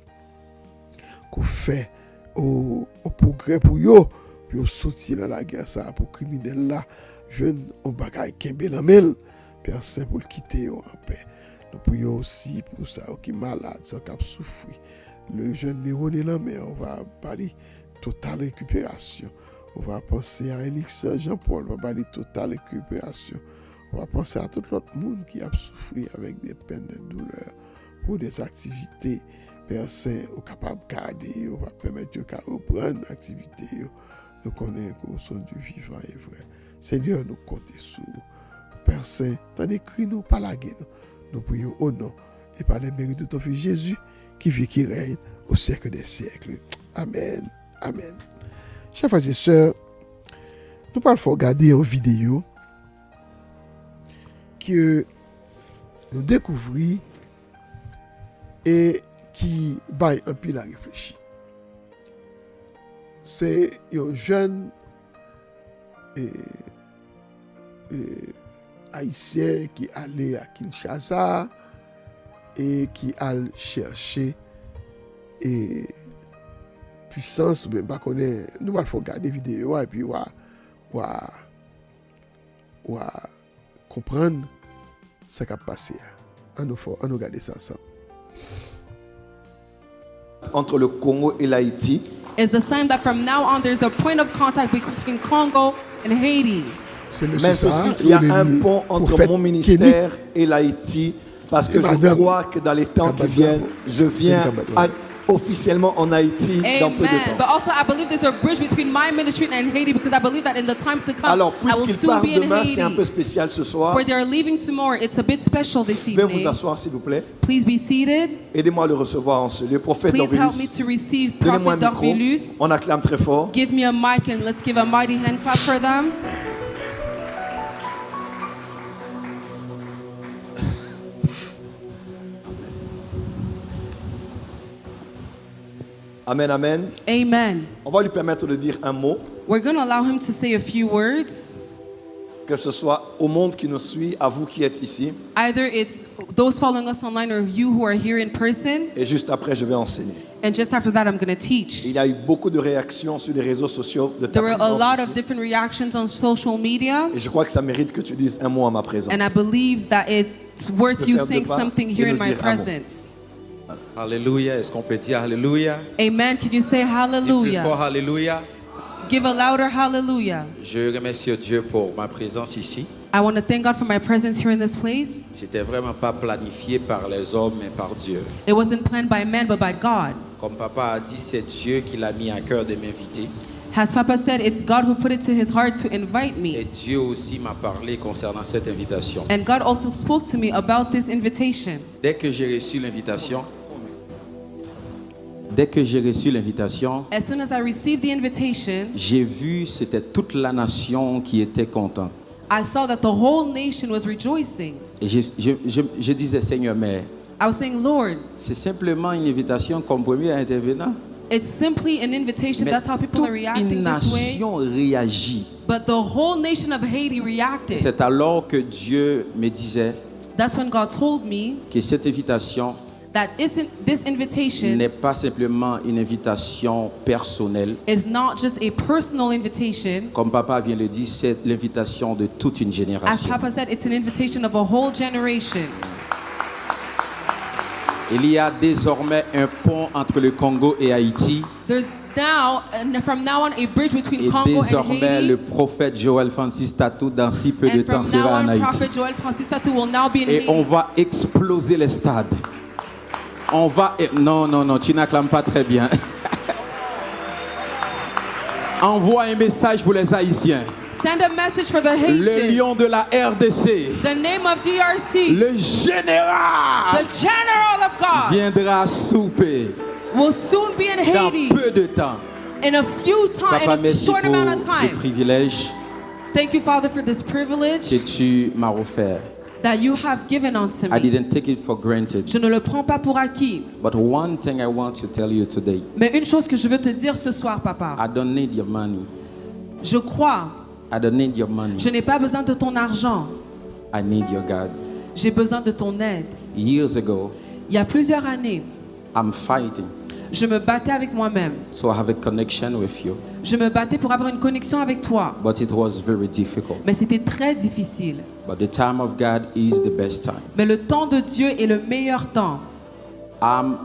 qu'on fait au progrès pour eux, pour sortir dans la guerre ça, pour criminels là, jeunes, on bagaille Kembe Lamel, Père Saint, pour le quitter en paix. Nous prions aussi pour ça, qui est malade, ça qui a souffert. Le jeune Néroné Lamel, on va parler totale récupération. On va penser à Elix Jean-Paul, on va parler totale récupération. On va penser à tout l'autre monde qui a souffert avec des peines, des douleurs, pour des activités. Père Saint, on est capable de garder, on va permettre de reprendre l'activité. Nous connaissons que son Dieu vivant et vrai. Seigneur, nous comptons sur Père Saint, t'en écris nous, pas la guerre. Nous prions au nom et par les mérites de ton Fils Jésus, qui vit, qui règne au siècle des siècles. Amen. Amen. Chers frères et sœurs, nous pas regarder une vidéo que nous découvrons et qui baille un pile à réfléchir. C'est un jeune haïtien qui allait à Kinshasa et qui allait chercher puissance, ou pas connaître, nous allons regarder la vidéo et puis on va comprendre ce qui a passé. On nous regarder ça ensemble. Entre le Congo et l'Haïti. Is the sign that from now on there's a point of contact between Congo and Haiti. Mais aussi il y a un pont entre mon ministère et l'Haïti parce que je crois que dans les temps qui viennent, je viens officiellement en Haïti dans peu de temps. But also I believe there's a bridge between my ministry and Haiti because I believe that in the time to come Alors, I will puisqu'ils soon partent be in demain, Haiti. c'est un peu spécial ce soir. For they're leaving tomorrow, it's a bit special this Veuillez vous evening. asseoir s'il vous plaît. Please be seated. Aidez-moi à le recevoir en ce lieu. Prophète Please help me Dorvilus. to receive Donnez-moi un Prophet micro. Dorvilus. On acclame très fort. Give me a mic and let's give a mighty hand clap for them. Amen, amen. Amen. On va lui permettre de dire un mot, We're going to allow him to say a few words. que ce soit au monde qui nous suit, à vous qui êtes ici. Either it's those following us online or you who are here in person. Et juste après, je vais enseigner. And just after that, I'm going to teach. Il y a eu beaucoup de réactions sur les réseaux sociaux de ta There were a présence lot ici. of different reactions on social media. Et je crois que ça mérite que tu dises un mot à ma présence. And I believe that it's worth peux you faire deux saying pas something et here in nous my dire un mot. presence. Alléluia. Est-ce qu'on peut dire Alléluia? Amen. Can you say Dis plus fort hallelujah? Alléluia. Give a louder hallelujah. Je remercie Dieu pour ma présence ici. I want to thank God for my presence here in this place. C'était vraiment pas planifié par les hommes, mais par Dieu. It wasn't planned by man, but by God. Comme papa a dit, c'est Dieu qui l'a mis à cœur de m'inviter. As Papa said, it's God who put it to his heart to invite Et me. Dieu aussi m'a parlé concernant cette invitation. And God also spoke to me about this invitation. Dès que j'ai reçu l'invitation, As soon as I received the invitation, j'ai vu c'était toute la nation qui était contente. I saw that the whole nation was rejoicing. Et je disais, Seigneur, mais I was saying, Lord, c'est simplement une invitation comme premier intervenant. it's simply an invitation. Mais That's how people are toute reacting une this way. nation réagit. But the whole nation of Haiti reacted. C'est alors que Dieu me disait That's when God told me que cette invitation that this invitation n'est pas simplement une invitation personnelle. is not just a personal invitation. Comme papa vient de dire, c'est l'invitation de toute une As génération. Papa said, it's an invitation of a whole generation. Il y a désormais un pont entre le Congo et Haïti. There's now, and from now on, a bridge between Et Congo and désormais, le Haiti. prophète Joël Francis Tatou, dans si peu de And temps, from sera now en on, Haïti. Prophet Joel Francis Tatou will now be in Et on Haiti. va exploser les stades. On va... Non, tu n'acclames pas très bien. Envoie un message pour les Haïtiens. Send a message for the Le Haitians. lion de la RDC, The name of DRC, le général, the general of God, viendra souper will soon be in dans Haiti peu de temps. in a few time, Papa, in a merci short pour amount of ce time. privilège Thank you, Father, for this que privilege tu m'as offert. that you have given unto I me. didn't take it for granted. Je ne le prends pas pour acquis. But one thing I want to tell you today, Mais une chose que je veux te dire ce soir, Papa, I don't need your money. je crois, I don't need your money. je n'ai pas besoin de ton argent. I need your God. J'ai besoin de ton aide. Years ago, Il y a plusieurs années, I'm fighting. je me battais avec moi-même. So I have a connection with you. Je me battais pour avoir une connexion avec toi. But it was very difficult. Mais c'était très difficile. But the time of God is the best time. Mais le temps de Dieu est le meilleur temps. I'm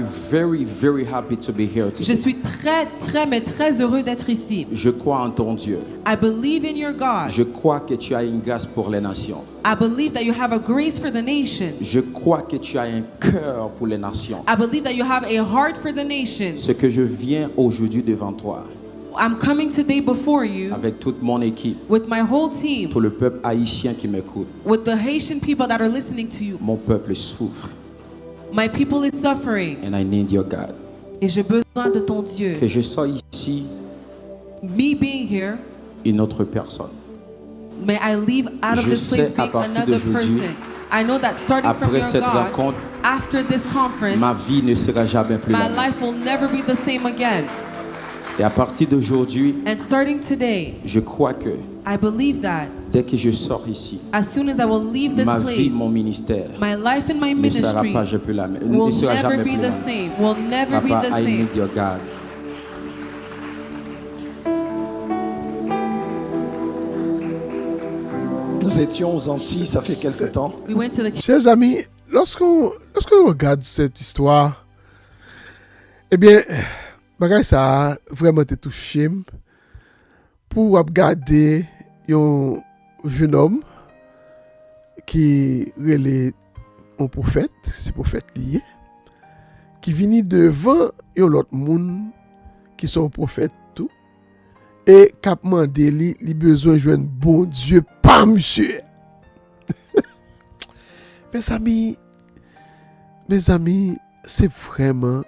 very happy to be here Je today. suis très heureux d'être ici. Je crois en ton Dieu. I believe in your God. Je crois que tu as une grâce pour les nations. I believe that you have a grace for the nation. Je crois que tu as un cœur pour les nations. I believe that you have a heart for the nations. Ce que je viens aujourd'hui devant toi, I'm coming today before you avec toute mon équipe, with my whole team, tout le peuple haïtien qui m'écoute. with the Haitian people that are listening to you. Mon peuple souffre. My people is suffering. And I need your God. Et j'ai besoin de ton Dieu. Que je sois ici Me being here, une autre personne. May I leave out of Je this place sais à being partir another d'aujourd'hui, person. I know that starting from après your cette God, rencontre, after this conference, ma vie ne sera jamais plus my la même. life will never be the same again. Et à partir d'aujourd'hui, And starting today, je crois que I believe that dès que je sors ici, as soon as I will leave this ma vie, place, mon ministère my life and my ne sera ministry pas plus la même. will Ne sera never jamais be plus the la même. same. Will never be Papa, the I same. need your God. Nous étions aux Antilles, ça fait quelque temps. We went to the Chers amis, lorsqu'on regarde cette histoire, eh bien, bagay ça a vraiment été touché pour regarder un jeune homme qui relait un prophète, c'est prophète lié, qui vient devant un autre monde qui sont prophètes tout et qui a demandé li besoin de joindre bon Dieu pas monsieur. Mes amis, c'est vraiment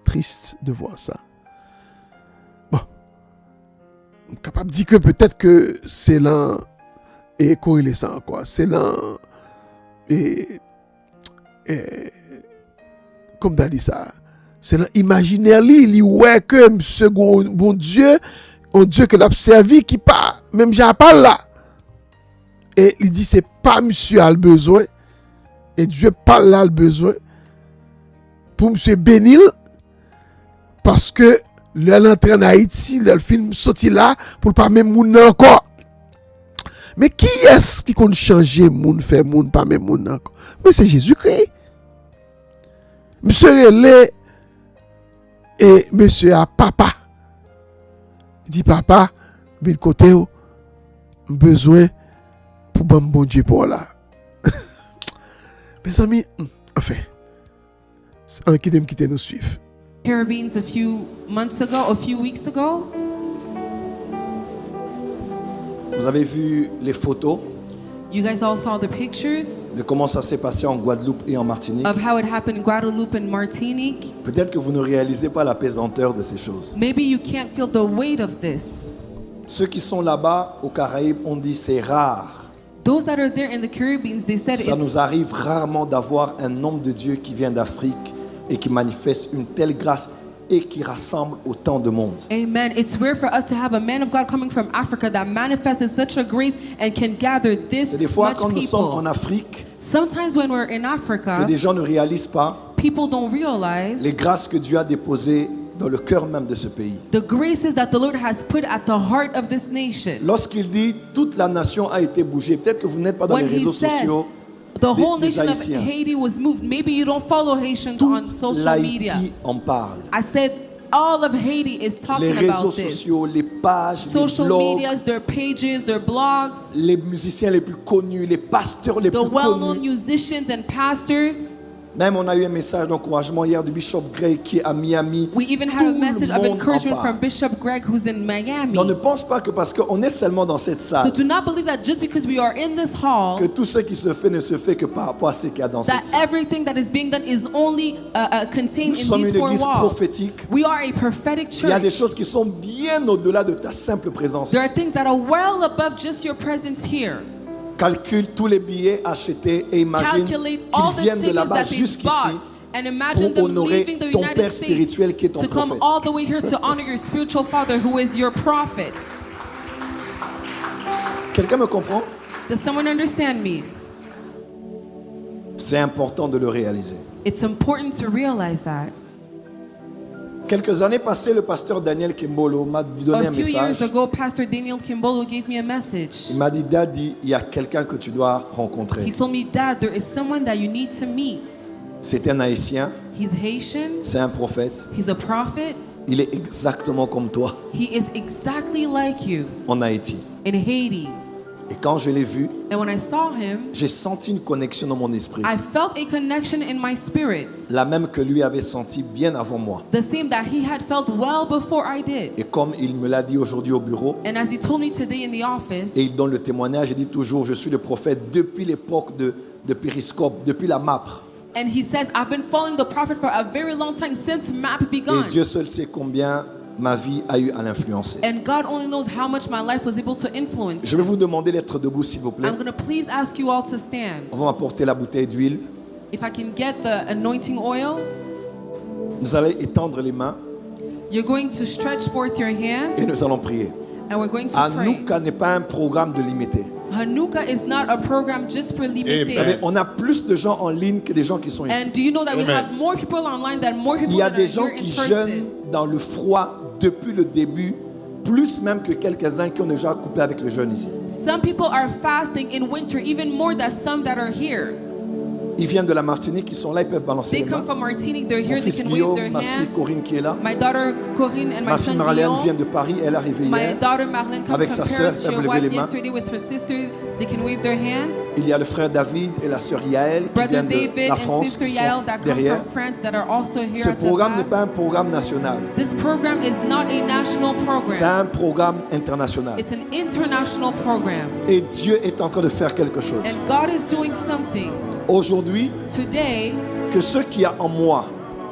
triste de voir ça. Bon, je suis capable de dire que peut-être que c'est là et corrélation quoi, c'est là et comme tu as dit ça, c'est là imaginaire li ouais que monsieur bon Dieu, un Dieu que l'a servi qui pas même j'ai pas là. Et il dit c'est pas monsieur a le besoin et Dieu parle là le besoin pour monsieur bénir parce que l'entrée en Haïti le film sorti là pour pas même moun encore. Mais qui est-ce qui compte changer moun faire moun pas même moun encore? Mais c'est Jésus-Christ. Monsieur relé et monsieur a papa. Il dit papa, mais côté besoin pour bon Dieu pour là. Mes amis, enfin, en qui t'aime quitter nous suivre. Caribbean a few weeks ago. Vous avez vu les photos You guys all saw the pictures de comment ça s'est passé en Guadeloupe et en Martinique. of how it happened in Guadeloupe and Martinique. Peut-être que vous ne réalisez pas la pesanteur de ces choses. Maybe you can't feel the weight of this. Ceux qui sont là-bas aux Caraïbes ont dit c'est rare. Those that are there in the Caribbean, they said Ça nous it's arrive rarement d'avoir un homme de Dieu qui vient d'Afrique et qui manifeste une telle grâce et qui rassemble autant de monde. Amen. It's rare for us to have a man of God coming from Africa that manifested such a grace and can gather this C'est des fois much quand nous sommes en people. Afrique Sometimes when we're in que Africa, des gens ne réalisent pas people don't realize les grâces que Dieu a déposées dans le cœur même de ce pays. the graces that the Lord has put at the heart of this nation. Lorsqu'il dit toute la nation a été bougée, peut-être que vous n'êtes pas dans When les he réseaux says sociaux. the whole des nation of Haïtiens. Haiti was moved, maybe you don't follow Haitians on Toute social media. l'Haïti en parle. I said all of Haiti is Les talking réseaux about this. sociaux, les pages, les Social blogs, medias, their pages, their blogs, les musiciens les plus connus, les pasteurs les the plus well-known connus. musicians and pastors. Même on a eu un message d'encouragement hier du Bishop Gray qui est à Miami. We even had Tout a le message of monde en encouragement parle. from Bishop Greg, who's in Miami. On ne pense pas que parce qu'on est seulement dans cette So salle, do not believe that just because we are in this hall, que tout ce qui se fait ne se fait que par rapport à ce qu'il y a dans that cette salle. everything that is being done is only contained Nous in sommes these une four église walls. prophétique. We are a prophetic Il y a des church. choses qui sont bien au-delà de ta simple présence. There are things that are well above just your presence here. Calcule tous les billets achetés et imagine Calculate all qu'ils the viennent de tickets là-bas that they jusqu'ici bought and imagine pour them honorer leaving the ton United père States spirituel qui est ton to come prophète. all the way here to honor your spiritual father who is your prophet. Quelqu'un me comprend? Does someone understand me? C'est important de le réaliser. It's important to realize that. Quelques années passées, le pasteur Daniel Kimbolo m'a donné A un few years message. ago, Pastor Daniel Kimbolo gave me a message. Il m'a dit, Daddy, il y a quelqu'un que tu dois rencontrer. He told me, Dad, there is someone that you need to meet. C'est un Haïtien, He's Haitian. c'est un prophète. He's a prophet. Il est exactement comme toi He is exactly like you en Haïti. in Haiti. Et quand je l'ai vu, And when I saw him, j'ai senti une connexion dans mon esprit. I felt a connection in my spirit, La même que lui avait senti bien avant moi. the same that he had felt well before I did. Et comme il me l'a dit aujourd'hui au bureau, And as he told me today in the office, et il donne le témoignage, il dit toujours, je suis le prophète depuis l'époque de Périscope, depuis la MAP. and he says, I've been following the prophet for a very long time since MAP Et begun. Dieu seul sait combien ma vie a eu à l'influencer. And God only knows how much my life was able to influence. Je vais vous demander d'être debout, s'il vous plaît. I'm going to please ask you all to stand. On va apporter la bouteille d'huile. If I can get the anointing oil, Nous allons étendre les mains you're going to stretch forth your et hands nous allons prier. and we're going to pray. Hanouka n'est pas un programme de limité. Hanukkah is not a program just for Vous limited. savez, on a plus de gens en ligne que des gens qui sont ici. And do you know that we have more people online than more people Il y a that des are gens here in qui person? jeûnent dans le froid depuis le début, plus même que quelques-uns qui ont déjà coupé avec le jeûne ici. Some people are fasting in winter even more than some that are here. Ils viennent de la Martinique, ils sont là, ils peuvent balancer They les come mains. from Martinique, they're Mon here, they fils can wave their Guillaume, ma fille hands. Corinne qui est là. My daughter Corinne and Ma my fille son Marlène vient Guillaume. de Paris, elle est arrivée My hier. daughter Marlene comes Avec from sa sœur, Paris. elle She peut lever arrived les mains. yesterday with her sister. They can wave their hands. Il y a le frère David et la sœur Yael qui Brother viennent de David la and France, sister qui Yael sont that come derrière. from France that are also here Ce at the programme n'est back. pas un programme national, This program is not a national c'est program. un programme international. It's an international program. Et Dieu est en train de faire quelque chose. And God is doing something Aujourd'hui, today que ce qu'il y a en moi,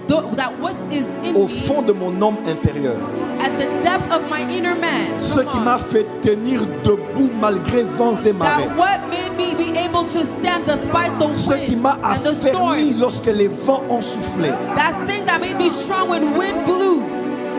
that what is in au me, fond de mon homme intérieur, at the depth of my inner man, ce qui m'a fait tenir debout malgré vents et marées, that what made me be able to stand despite the ce qui winds m'a and the affermi storms, lorsque les vents ont soufflé. that thing that made me strong when wind blew.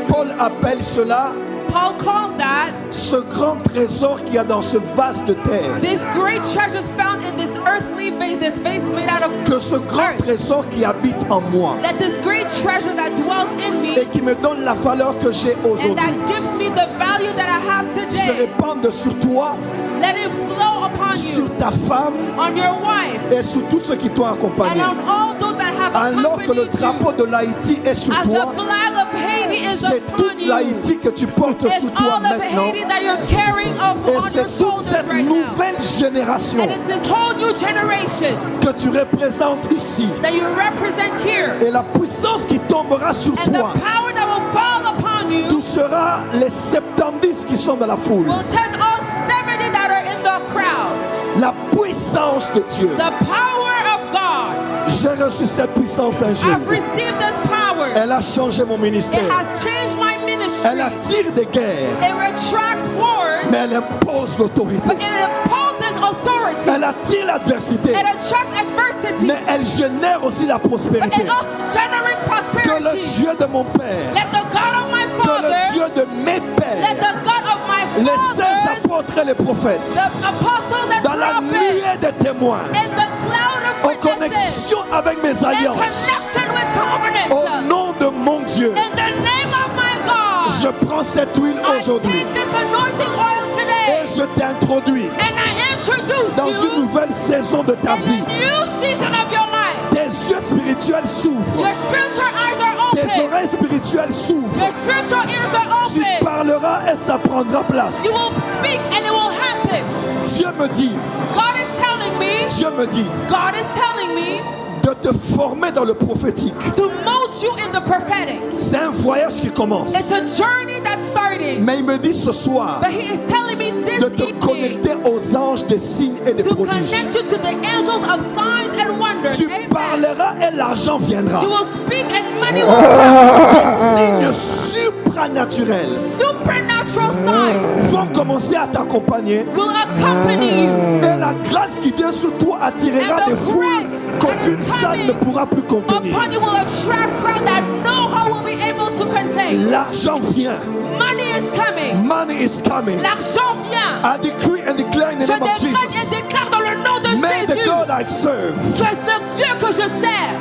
Paul appelle cela Paul calls that ce grand trésor qu'il y a dans ce vase de terre. this great treasures found in this earthly vase, this vase made out of Que ce grand earth. trésor qui habite en moi That this great treasure that dwells in me et qui me donne la valeur que j'ai and aujourd'hui that gives me the value that I have se today, répande sur toi, let it flow upon sur you, ta femme on your wife, et sur tous ceux qui t'ont accompagné. and on all those that have Alors que le accompanied you. drapeau de l'Haïti est sur As the toi, flag of Haiti is c'est upon toute you, l'Haïti que tu portes it's sous toi all of maintenant. Haiti that you're carrying up Et on c'est your toute shoulders cette right now. nouvelle génération And it's this whole new generation que tu représentes ici. that you represent here. Et la puissance qui tombera sur And the toi power that will fall upon you touchera les 70 qui sont dans la foule. will touch all 70 that are in the crowd. La puissance de Dieu. The power of God. J'ai reçu cette puissance un jour. I've received this power. Elle a changé mon It ministère. has changed my ministry. Elle attire des guerres, It retracts wars, mais elle impose l'autorité. but it imposes authority. Elle attire l'adversité, It attracts adversity, mais elle génère aussi la but prospérité. it also generates Que le prosperity. Dieu de mon Père, Let the God of my que father, le Dieu de mes let pères, the God of my les saints fathers, apôtres et les prophètes, the apostles and dans la prophets, nuée des témoins, in the cloud of en witnesses, connexion avec mes in alliances, connection with au covenants, nom de mon Dieu, in the name of my God, je prends cette huile I aujourd'hui take this anointing oil et today, je t'introduis and I introduce dans une you nouvelle saison de ta in vie. a new season of your life. Tes yeux spirituels s'ouvrent, Your spiritual eyes are tes open. oreilles spirituelles s'ouvrent. Your spiritual ears are Tu open. parleras et ça prendra place. You will speak and it will happen. Dieu me dit, God is telling me, Dieu me dit God is telling me de te former dans le prophétique. to mold you in the prophetic. C'est un voyage qui commence. It's a journey that's starting. Mais il me dit ce soir But he is telling me this de te evening connecter aux anges des signes et des to prodiges. connect you to the angels of signs and wonders. Tu Amen. parleras et l'argent viendra. You will speak and money will come. Des signes supranaturels Supernatural signs vont commencer à t'accompagner. will accompany you. Et la grâce qui vient sur toi attirera And the des foules grace qu'aucune that is salle ne coming pourra plus contenir. Upon you will attract crowd that no one will be able to contain. L'argent vient. Money is coming. Money is coming. L'argent vient. I decree and declare in the Je name of décrète et Jesus. déclare dans le nom de May the Jésus God I serve. que ce Dieu que je sers,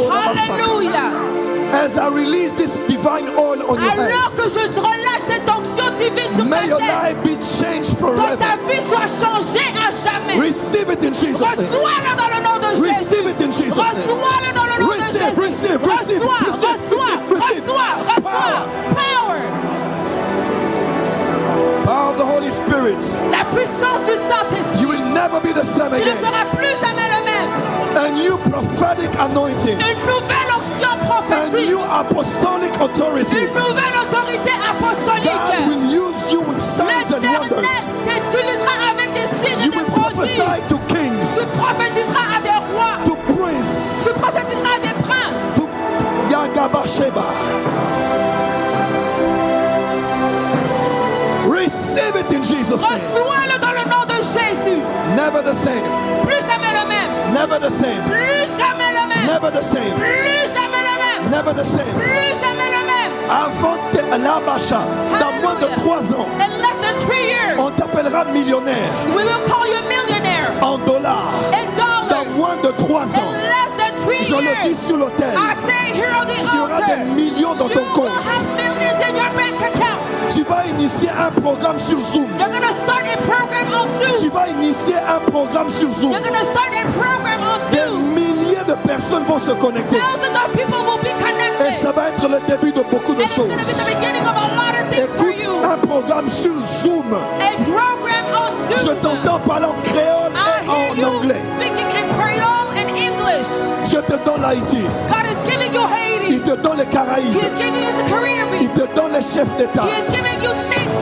Alléluia, As I release this divine oil on your alors head, que je relâche cette onction divine sur may ta your tête, life be changed que forever. ta vie soit changée à jamais. Receive it in Jesus' name. Reçois-le dans le nom de Jésus. Receive it in Jesus' name. Reçois-le dans le nom de Receive, Jésus. receive, receive, Reçois, receive, reçois, receive, reçois, reçois. Power. Power of the Holy Spirit. La puissance du Saint-Esprit. You will never be the same Tu ne again. seras plus jamais le même. A new prophetic anointing. Une nouvelle onction A prophétique. new apostolic authority. Une nouvelle autorité God apostolique. will use you with signs and L'Éternel wonders. t'utilisera avec des signes et You des will prodiges. prophesy to Tu kings, prophétiseras à des rois. to princes, Tu prophétiseras à des princes. to Yagabasheba. Jesus' name. Reçois-le dans le nom de Jésus. Never the same. Plus jamais le même. Never the same. Plus jamais le même. Never the same. Plus jamais le même. Never the same. Plus jamais le même. Avant l'Abacha, dans moins de 3 ans, In less than 3 years, on t'appellera millionnaire we will call you a millionaire. en dollars. In Dans dollars. moins de 3 In ans, less than 3 je le dis years. sur l'autel, I say here on the tu auras altar. des millions dans You ton will compte. have millions in your bank account. Tu vas initier un programme sur Zoom. You're going to start a program on Tu Zoom. vas initier un programme sur Zoom. You're going to start a program on Des Zoom. milliers de personnes vont se connecter. Thousands of people will be Et connected. ça va être le début de beaucoup de And it's going to be choses. the beginning of a lot of things for Écoute, you. un programme sur Zoom. A program on Je Zoom. t'entends parler en créole I et hear en you anglais. speaking in Creole and English. Dieu te donne l'Haïti. God is giving you Il Haiti. te donne les He Caraïbes. is giving you the Caribbean. Il te donne les chefs d'État. He is giving you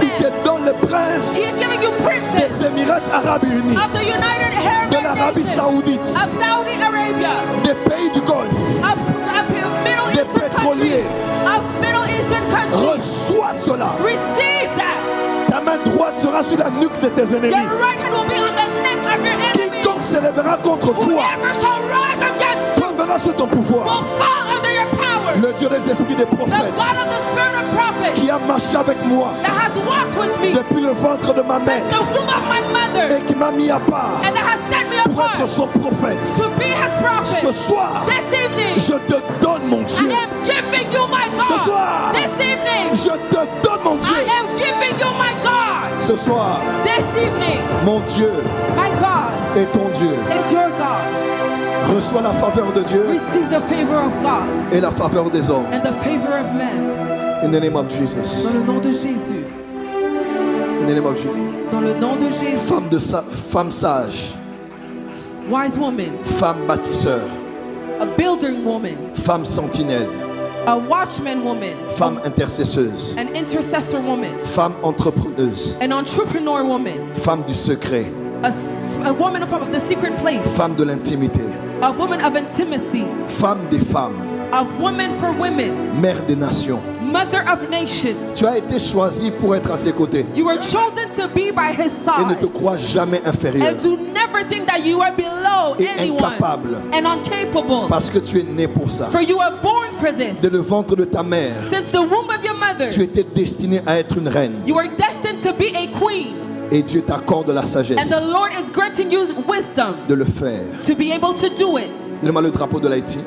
Il statesmen. te donne les princes He is giving you princes des Émirats Arabes Unis, of the United de Arab l'Arabie Nation, Saoudite, of Saudi Arabia, des pays du Golfe. of Middle Des Eastern pétroliers. countries, of Middle Eastern countries. Reçois cela. Receive that. Ta main droite sera sur la nuque de tes ennemis. Your right hand will be on the neck of your enemy. Quiconque s'élèvera contre toi Whoever shall rise against you tombera sous ton pouvoir. will fall under your power. Le Dieu des esprits des The prophètes God of the spirit of prophets qui a marché avec moi that has walked with me depuis le ventre de ma since mère the womb of my mother et qui m'a mis à part and that has set me pour être apart son prophète. to be his Ce prophet. soir, This evening, je te donne mon I Dieu. am giving you my Ce God. soir, This evening, je te donne mon Dieu. I am giving you my God. Ce soir, This evening, mon Dieu my God est ton Dieu. is your God. Reçois la faveur de Dieu Receive the favor of God et la faveur des hommes. and the favor of men. In the name of Jesus. Dans le nom de Jésus. In the name of Jesus. Dans le nom de Jésus. Femme sage, Wise woman, femme bâtisseur, a building woman, femme sentinelle, a watchman woman, femme intercesseuse, an intercessor woman, femme entrepreneuse, an entrepreneur woman, femme du secret, a woman of the secret place, femme de l'intimité, a woman of intimacy, femme des femmes, a woman for women, mère des nations. mother of nations. Tu as été choisi pour être à ses côtés You were chosen to be by his et ne te side. crois jamais inférieur And do never think that you are below et anyone incapable and incapable. parce que tu es né pour ça. For you are born for this. Dès le ventre de ta mère, Since the womb of your mother, tu étais destiné à être une reine you were destined to be a queen. et Dieu t'accorde la And sagesse the Lord is granting you wisdom de le faire. to be able to do it. Donne-moi le drapeau de l'Haïti.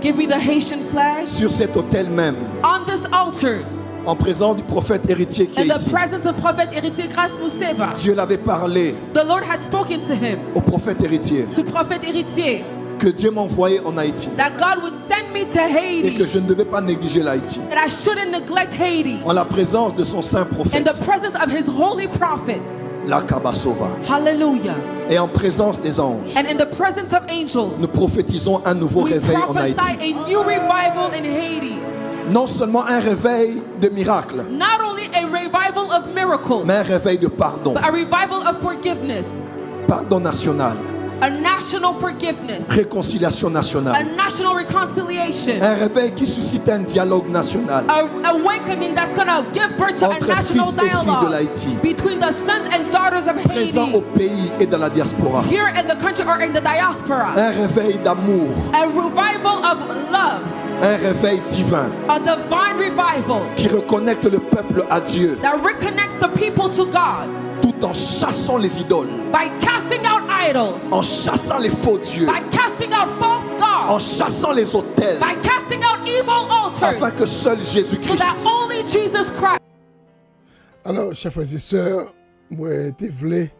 Give me the Haitian flag. Sur cet autel même, On this altar, en présence du prophète héritier qui in est the ici, presence of Prophet Héritier Grace Museva, Dieu l'avait parlé the Lord had spoken to him, au prophète héritier to Prophet Héritier, que Dieu m'envoyait en Haïti that God would send me to et que Haiti, je ne devais pas négliger l'Haïti. that I shouldn't neglect Haiti, En la présence de son saint in prophète, the presence of his holy prophet. la Kabasova, Hallelujah. et en présence des anges, And in the presence of angels, nous prophétisons un nouveau we réveil en prophesy Haïti. a new revival in Haiti. Non seulement un réveil de miracle, Not only a revival of miracles, mais un réveil de pardon, but a revival of forgiveness, pardon national, a national forgiveness, réconciliation a nationale, national reconciliation, un réveil qui suscite un dialogue national a awakening that's going to give birth to a entre national fils et filles de dialogue l'Haïti, between the sons and daughters of présents au Haiti, pays et dans la diaspora. here in the country or in the diaspora. Un réveil d'amour, A revival of love, un réveil divin a divine revival qui reconnecte le peuple à Dieu that reconnects the people to God tout en chassant les idoles, by casting out idols, en chassant les faux dieux, by casting out false en gods, chassant les autels, by casting out evil altars, afin que seul so Jésus-Christ that only Jesus Christ. Alors, chers frères et sœurs, moi, te voulais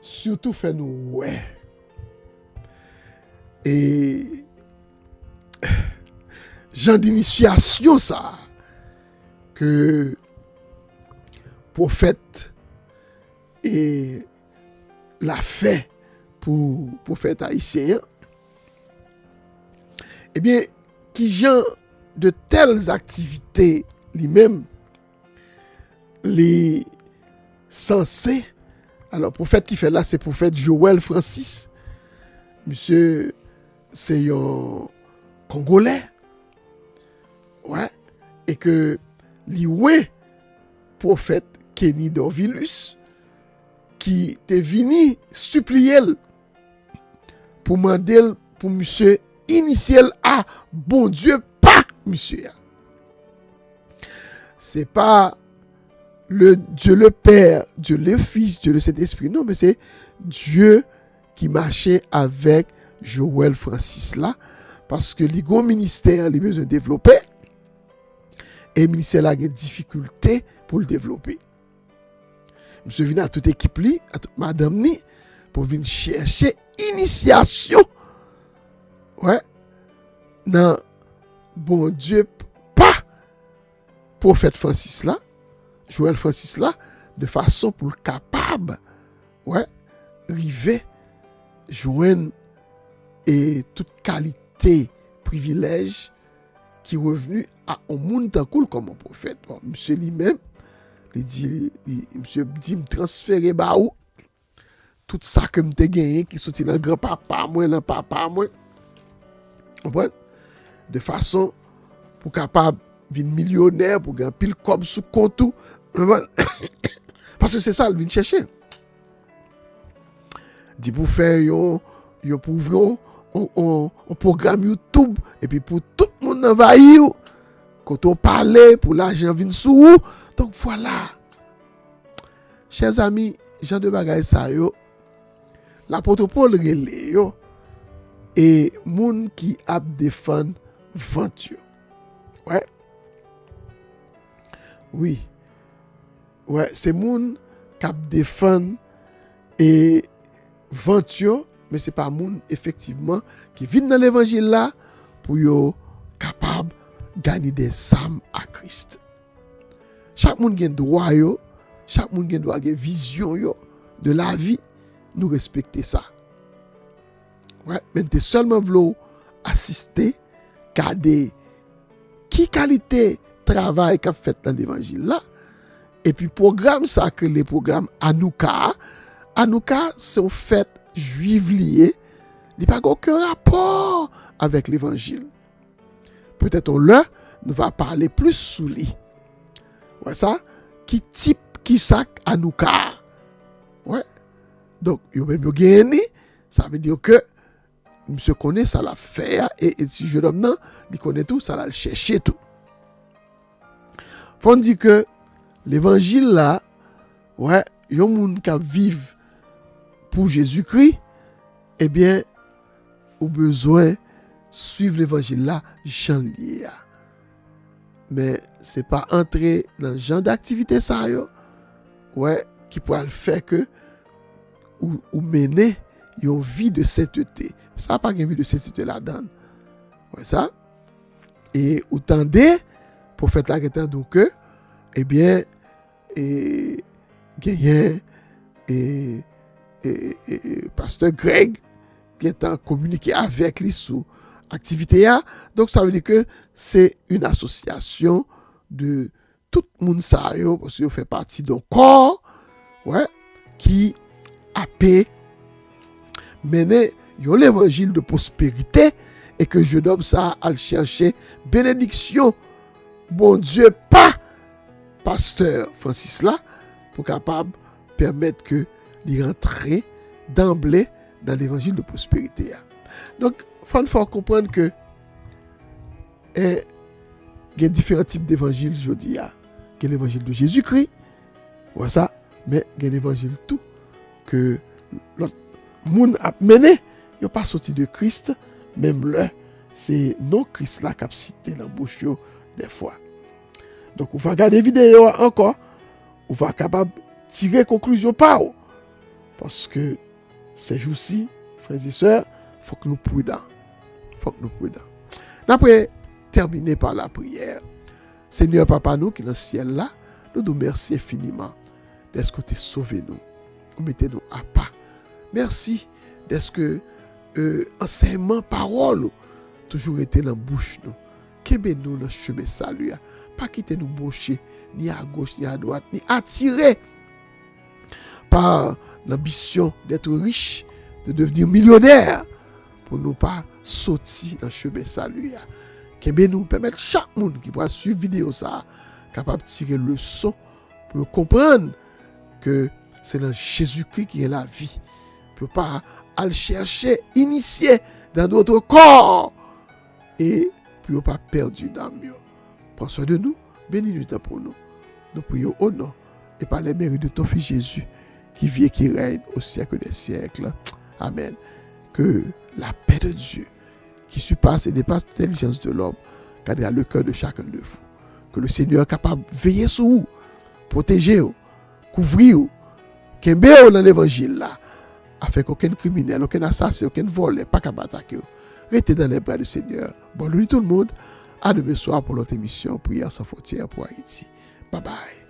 surtout faire nous ouais. Et genre d'initiation ça que prophète et l'a fait pour prophète haïtien. Eh bien, qui genre de telles activités lui-même les censés. Alors, prophète qui fait là, c'est prophète Joël Francis. Monsieur, c'est un Congolais. Ouais. Et que, lui, prophète Kenny Dorvilus. qui te vini supplier pour demander pour monsieur initial à bon Dieu pas monsieur. C'est pas le Dieu le Père, Dieu le Fils, Dieu le Saint-Esprit. Non, mais c'est Dieu qui marchait avec Joël Francis là, parce que les gros ministères, les besoin de développer, et le ministère a des difficultés pour le développer. Monsieur vient à toute équipe, à toute madame, pour venir chercher initiation. Ouais. Non, bon Dieu, pas prophète Francis là, Joël Francis là, de façon pour le capable, ouais, arriver, joindre et toute qualité, privilège qui est revenu à un monde tant cool comme un prophète. Bon, monsieur lui-même, monsieur dit me transférer bah où tout ça que m'te gagné qui sorti dans grand papa moi dans papa moi. Comprendre? De façon pour capable vin millionnaire pour gagner pile comme sous compte tout. Parce que c'est ça le vient chercher. Dit pour faire yo pour ouvrir un programme YouTube et puis pour tout le monde envahir quand on parle pour l'argent vient sous. Donc voilà. Chers amis, Jean de bagay ça yo, l'apôtre Paul relé yo et moun qui a défendre venture. Ouais. Oui. Ouais, c'est moun qui a défendre et venture, mais c'est pas moun effectivement qui vient dans l'évangile là pour yo capable gagner des âmes à Christ. Chaque monde a droit yo, chaque monde a droit vision yo de la vie, nous respecter ça. Ouais, mais t'es seulement voulu assister, garder qui qualité travail qu'a fait dans l'évangile là, et puis programme ça que les programmes Anouka, c'est en fait juif lié, il n'y a pas aucun rapport avec l'évangile. Peut-être on le va parler plus sous lui. Ouais, ça, qui type, qui sac Anouka. Ouais. Donc, yo même yo gagné, ça veut dire que monsieur connaît ça l'a fait et si je donne non, il connaît tout, ça l'a chercher tout. Faut dire que l'évangile là, ouais, yon moun qui vivent pour Jésus-Christ, eh bien, au besoin suivre l'évangile là, Jean lié. Mais c'est pas entrer dans le genre d'activité ça yo, ouais, qui pourra le faire que ou mener une vie de sainteté. Ça pas une vie de sainteté là-dedans. Ouais ça. Et ou tendez pour faire la question donc que eh bien gagner et pasteur Greg qui est en communiqué avec lui sous activité là. Donc ça veut dire que c'est une association de tout le monde ça yo parce que fait partie d'un corps ouais qui a paix mener l'évangile de prospérité et que je donne ça à le chercher bénédiction bon Dieu pas pasteur Francis là pour capable permettre que d'y rentrer d'emblée dans l'évangile de prospérité. Donc il faut comprendre que il y a différents types d'évangiles aujourd'hui. Il y a l'évangile de Jésus-Christ, voilà ça, mais il y a l'évangile tout que l'autre monde a mené, il n'a pas sorti de Christ, même là, c'est non Christ là qui a cité dans la bouche des fois. Donc on va regarder vidéo encore, on va capable tirer conclusion par eux. Parce que ces jours-ci, frères et sœurs, il faut que nous prudents. Après terminer par la prière, Seigneur Papa nous qui est dans le ciel là, nous nous remercions infiniment d'être que tu sauvé nous. Vous mettez nous à pas. Merci d'être que enseignement, parole, toujours été dans la bouche nous. Qu'est-ce nous dans le chemin salut. Pas quitter nous boucher, ni à gauche, ni à droite, ni attirer par l'ambition d'être riche, de devenir millionnaire, pour nous pas sortir dans le chemin salut. Qu'est-ce nous permettre chaque monde qui pourra suivre vidéo ça, capable de tirer le son pour comprendre que c'est dans Jésus-Christ qui est la vie. Pour pas aller chercher, initier dans d'autres corps. Et pour pas perdre d'âme. Prends soin de nous, bénis du temps pour nous. Nous prions au nom et par les mérites de ton Fils Jésus, qui vit et qui règne au siècle des siècles. Amen. Que la paix de Dieu, qui surpasse et dépasse toute intelligence de l'homme, garde le cœur de chacun de vous. Que le Seigneur est capable de veiller sur vous, protéger vous, couvrir vous, qu'il y ait dans l'évangile là, afin qu'aucun criminel, aucun assassin, aucun voleur, pas capable d'attaquer vous. Restez dans les bras du Seigneur. Bonne nuit tout le monde. À demain soir pour notre émission Prière sans frontières pour Haïti. Bye bye.